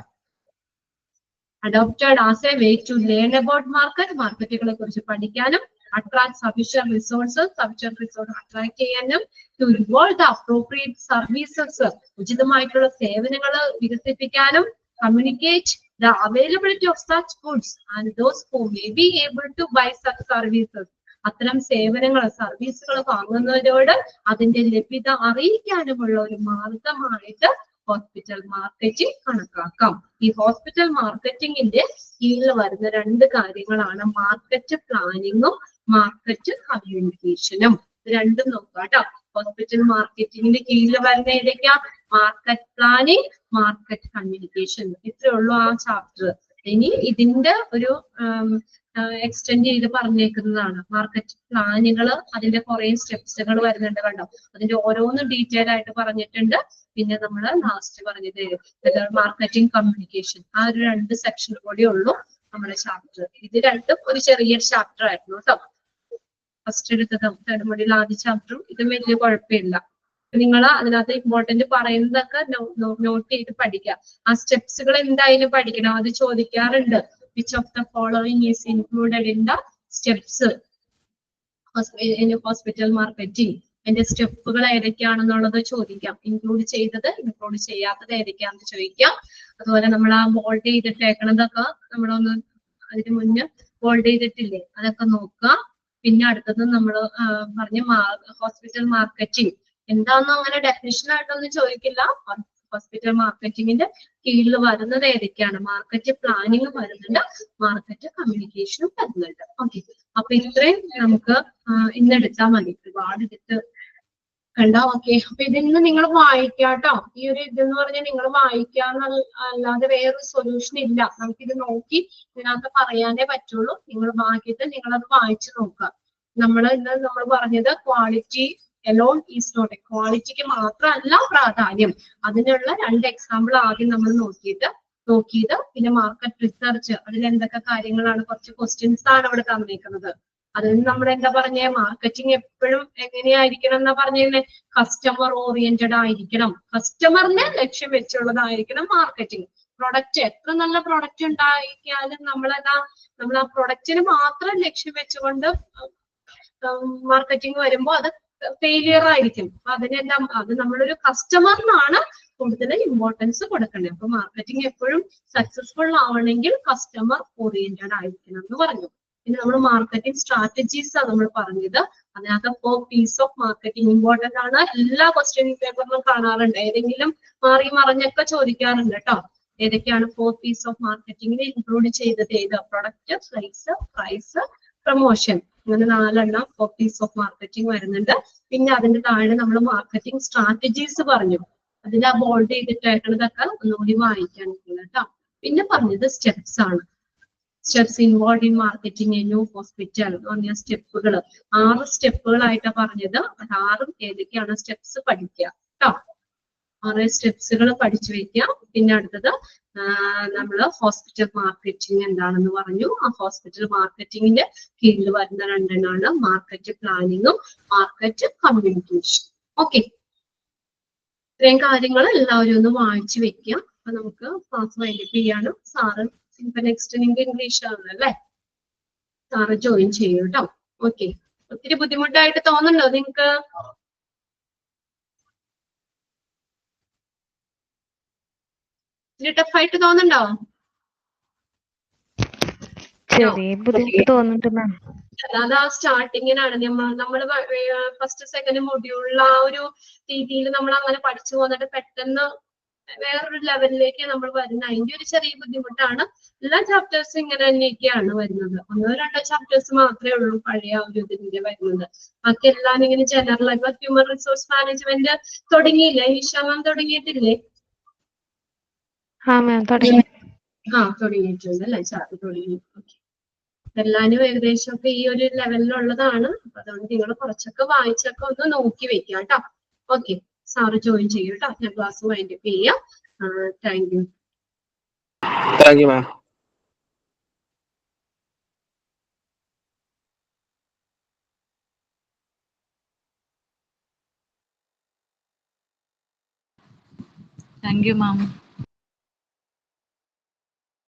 Adopted as a way to learn about market, മാർക്കറ്റുകളെ കുറിച്ച് പഠിക്കാനും, attract sufficient resources attract ചെയ്യാനും, to evolve the appropriate services, ഉചിതമായിട്ടുള്ള സേവനങ്ങൾ വികസിപ്പിക്കാനും, communicate the availability of such goods and those who may be able to buy such services. അത്തരം സേവനങ്ങൾ സർവീസുകൾ വാങ്ങുന്നവരോട് അതിന്റെ ലഭ്യത അറിയിക്കാനുമുള്ള ഒരു മാർഗമായിട്ട് ഹോസ്പിറ്റൽ മാർക്കറ്റിംഗ് കണക്കാക്കാം. ഈ ഹോസ്പിറ്റൽ മാർക്കറ്റിംഗിന്റെ കീഴിൽ വരുന്ന 2 കാര്യങ്ങളാണ് മാർക്കറ്റ് പ്ലാനിങ്ങും മാർക്കറ്റ് കമ്മ്യൂണിക്കേഷനും. രണ്ടും നോക്കാം കേട്ടോ. ഹോസ്പിറ്റൽ മാർക്കറ്റിംഗിന്റെ കീഴിൽ വരുന്ന ഏതൊക്കെയാ? Market planning, market communication. ഇത്രയേ ഉള്ളൂ ആ ചാപ്റ്റർ. ഇനി ഇതിന്റെ ഒരു എക്സ്റ്റെൻഡ് ചെയ്ത് പറഞ്ഞേക്കുന്നതാണ്. മാർക്കറ്റ് പ്ലാനുകള് അതിന്റെ കുറെ സ്റ്റെപ്സുകൾ വരുന്നുണ്ട് കണ്ടോ. അതിന്റെ ഓരോന്നും ഡീറ്റെയിൽ ആയിട്ട് പറഞ്ഞിട്ടുണ്ട്. പിന്നെ നമ്മൾ ലാസ്റ്റ് പറഞ്ഞത് മാർക്കറ്റിംഗ് കമ്മ്യൂണിക്കേഷൻ. ആ ഒരു 2 സെക്ഷൻ കൂടി ഉള്ളൂ നമ്മുടെ ചാപ്റ്റർ. ഇത് രണ്ടും ഒരു ചെറിയൊരു ചാപ്റ്റർ ആയിരുന്നു കേട്ടോ. ഫസ്റ്റ് എടുത്തതും തേർഡ് മൊഡ്യൂൾ ആദ്യ ചാപ്റ്ററും ഇതും വലിയ കുഴപ്പമില്ല. നിങ്ങൾ അതിനകത്ത് ഇമ്പോർട്ടന്റ് പറയുന്നതൊക്കെ നോട്ട് ചെയ്ത് പഠിക്കുക. ആ സ്റ്റെപ്സുകൾ എന്തായാലും പഠിക്കണം. അത് ചോദിക്കാറുണ്ട്. Which of the following is included in the steps? Hospital marketing അതിന്റെ സ്റ്റെപ്പുകൾ ഏതൊക്കെയാണെന്നുള്ളത് ചോദിക്കാം. ഇൻക്ലൂഡ് ചെയ്തത്, ഇൻക്ലൂഡ് ചെയ്യാത്തത് ഏതൊക്കെയാണെന്ന് ചോദിക്കാം. അതുപോലെ നമ്മൾ ആ ബോൾഡ് ചെയ്തിട്ടേക്കണതൊക്കെ നമ്മളൊന്ന് അതിന് മുന്നേ ബോൾഡ് ചെയ്തിട്ടില്ലേ, അതൊക്കെ നോക്കുക. പിന്നെ അടുത്തത് നമ്മൾ പറഞ്ഞ ഹോസ്പിറ്റൽ മാർക്കറ്റിംഗ് എന്താണെന്ന് അങ്ങനെ ഡെഫിനിഷൻ ആയിട്ടൊന്നും ചോദിക്കില്ല. ഹോസ്പിറ്റൽ മാർക്കറ്റിംഗിന്റെ കീഴിൽ വരുന്നത് ഏതൊക്കെയാണ്? മാർക്കറ്റ് പ്ലാനിങ് വരുന്നുണ്ട്, മാർക്കറ്റ് കമ്മ്യൂണിക്കേഷനും വരുന്നുണ്ട്. ഓക്കെ, അപ്പൊ ഇത്രയും നമുക്ക് ഇന്നെടുത്താൽ മതി. ഒരുപാട് എടുത്ത് കണ്ടോ? ഓക്കെ, അപ്പൊ ഇതിന്ന് നിങ്ങൾ വായിക്കാട്ടോ. ഈ ഒരു ഇതെന്ന് പറഞ്ഞാൽ നിങ്ങൾ വായിക്കാന്നല്ലാതെ വേറൊരു സൊല്യൂഷൻ ഇല്ല. നമുക്കിത് നോക്കി ഇതിനകത്ത് പറയാനേ പറ്റുള്ളൂ. നിങ്ങൾ ബാക്കിയിട്ട് നിങ്ങളത് വായിച്ചു നോക്കുക. ഇന്ന് നമ്മൾ പറഞ്ഞത് ക്വാളിറ്റി എലോൺ ഈസ് നോട്ട്, ക്വാളിറ്റിക്ക് മാത്രമല്ല പ്രാധാന്യം. അതിനുള്ള 2 എക്സാമ്പിൾ ആദ്യം നമ്മൾ നോക്കിയത് പിന്നെ മാർക്കറ്റ് റിസർച്ച്, അതിൽ എന്തൊക്കെ കാര്യങ്ങളാണ്, കുറച്ച് ക്വസ്റ്റ്യൻസ് ആണ് അവിടെ തന്നിരിക്കുന്നത്. അതിന് നമ്മൾ എന്താ പറഞ്ഞേ, മാർക്കറ്റിംഗ് എപ്പോഴും എങ്ങനെയായിരിക്കണം എന്നാ പറഞ്ഞേ, കസ്റ്റമർ ഓറിയന്റഡ് ആയിരിക്കണം, കസ്റ്റമറിനെ ലക്ഷ്യം വെച്ചുള്ളതായിരിക്കണം മാർക്കറ്റിംഗ്. പ്രൊഡക്റ്റ് എത്ര നല്ല പ്രൊഡക്റ്റ് ഉണ്ടാക്കിയാലും നമ്മൾ ആ പ്രൊഡക്റ്റിന് മാത്രം ലക്ഷ്യം വെച്ചുകൊണ്ട് മാർക്കറ്റിംഗ് വരുമ്പോൾ അത് ഫെയിലിയർ ആയിരിക്കും. അത് നമ്മളൊരു കസ്റ്റമറിനാണ് കൂടുതൽ ഇമ്പോർട്ടൻസ് കൊടുക്കേണ്ടത്. അപ്പൊ മാർക്കറ്റിംഗ് എപ്പോഴും സക്സസ്ഫുൾ ആവണമെങ്കിൽ കസ്റ്റമർ ഓറിയന്റഡ് ആയിരിക്കണം എന്ന് പറഞ്ഞു. പിന്നെ നമ്മൾ മാർക്കറ്റിംഗ് സ്ട്രാറ്റജീസ് ആണ് നമ്മൾ പറഞ്ഞത്. അതിനകത്ത് 4 പീസ് ഓഫ് മാർക്കറ്റിംഗ് ഇമ്പോർട്ടന്റ് ആണ്. എല്ലാ ക്വസ്റ്റ്യൻ പേപ്പറിലും കാണാറുണ്ട്, ഏതെങ്കിലും മാറി മറിഞ്ഞൊക്കെ ചോദിക്കാറുണ്ട് കേട്ടോ. ഏതൊക്കെയാണ് 4 പീസ് ഓഫ് മാർക്കറ്റിംഗിൽ ഇൻക്ലൂഡ് ചെയ്തത്? പ്രൊഡക്റ്റ്, പ്രൈസ്, പ്രൊമോഷൻ, അങ്ങനെ 4 4 പീസ് ഓഫ് മാർക്കറ്റിംഗ് വരുന്നുണ്ട്. പിന്നെ അതിന്റെ താഴെ നമ്മൾ മാർക്കറ്റിംഗ് സ്ട്രാറ്റജീസ് പറഞ്ഞു. അതിൽ ആ ബോൾഡ് ചെയ്തിട്ടേക്കുന്നതൊക്കെ ഒന്നുകൂടി വായിക്കാൻ കേട്ടോ. പിന്നെ പറഞ്ഞത് സ്റ്റെപ്സ് ആണ്. Steps involve in marketing a new hospital എന്ന് പറഞ്ഞ സ്റ്റെപ്പുകൾ 6 സ്റ്റെപ്പുകളായിട്ടാണ് പറഞ്ഞത്. അത് 6 ഏതൊക്കെയാണ് സ്റ്റെപ്സ് പഠിക്കുക കേട്ടോ. 6 സ്റ്റെപ്സുകൾ പഠിച്ചു വെക്കുക. പിന്നെ അടുത്തത് നമ്മൾ ഹോസ്പിറ്റൽ മാർക്കറ്റിംഗ് എന്താണെന്ന് പറഞ്ഞു. ആ ഹോസ്പിറ്റൽ മാർക്കറ്റിംഗിന്റെ കീഴിൽ വരുന്ന 2 മാർക്കറ്റ് പ്ലാനിങ്ങും മാർക്കറ്റ് കമ്മ്യൂണിക്കേഷൻ. ഓക്കെ, ഇത്രയും കാര്യങ്ങൾ എല്ലാവരും ഒന്ന് വായിച്ചു വെക്കുക. അപ്പൊ നമുക്ക് ക്ലാസ് വൈൻഡപ്പ് ചെയ്യാണ്. സാറ് ഇപ്പൊ നെക്സ്റ്റ് നിങ്ങൾക്ക് ഇംഗ്ലീഷ് ആണല്ലേ, സാറ് ജോയിൻ ചെയ്യും കേട്ടോ. ഓക്കെ, ഒത്തിരി ബുദ്ധിമുട്ടായിട്ട് തോന്നുന്നുണ്ടോ നിങ്ങക്ക്? ഇത്തിരി ടഫായിട്ട് തോന്നുന്നുണ്ടോ? അതാ സ്റ്റാർട്ടിങ്ങിനാണ് നമ്മള് ഫസ്റ്റ് സെക്കൻഡ് മൊഡ്യൂളിൽ ആ ഒരു രീതിയിൽ നമ്മൾ അങ്ങനെ പഠിച്ചു പോന്നിട്ട് പെട്ടെന്ന് വേറൊരു ലെവലിലേക്ക് നമ്മൾ വരുന്നത്. അതിന്റെ ഒരു ചെറിയ ബുദ്ധിമുട്ടാണ്. എല്ലാ ചാപ്റ്റേഴ്സും ഇങ്ങനെ തന്നെയൊക്കെയാണ് വരുന്നത്. 1 2 ചാപ്റ്റേഴ്സ് മാത്രമേ ഉള്ളൂ പഴയ ഒരു ഇതിന്റെ വരുന്നത്. ബാക്കി എല്ലാം ഇങ്ങനെ ജനറൽ ആയിട്ട്. ഹ്യൂമൻ റിസോഴ്സ് മാനേജ്മെന്റ് തുടങ്ങിയില്ലേ? ഈശാമാം തുടങ്ങിയിട്ടില്ലേ? തുടങ്ങിയിട്ടുണ്ട് അല്ലെ? ചാപ്റ്റർ തുടങ്ങി. ഓക്കെ, എല്ലാരും ഏകദേശം ഒക്കെ ഈ ഒരു ലെവലിലുള്ളതാണ്. അപ്പൊ അതുകൊണ്ട് നിങ്ങൾ കുറച്ചൊക്കെ വായിച്ചൊക്കെ ഒന്ന് നോക്കി വെക്കാം കേട്ടോ. ഓക്കെ, സാറ് ജോയിൻ ചെയ്യും കേട്ടോ. ഞാൻ ക്ലാസ് വൈൻഡപ്പ് ചെയ്യാം. Thank you. Thank you ma'am. Thank you, ma'am.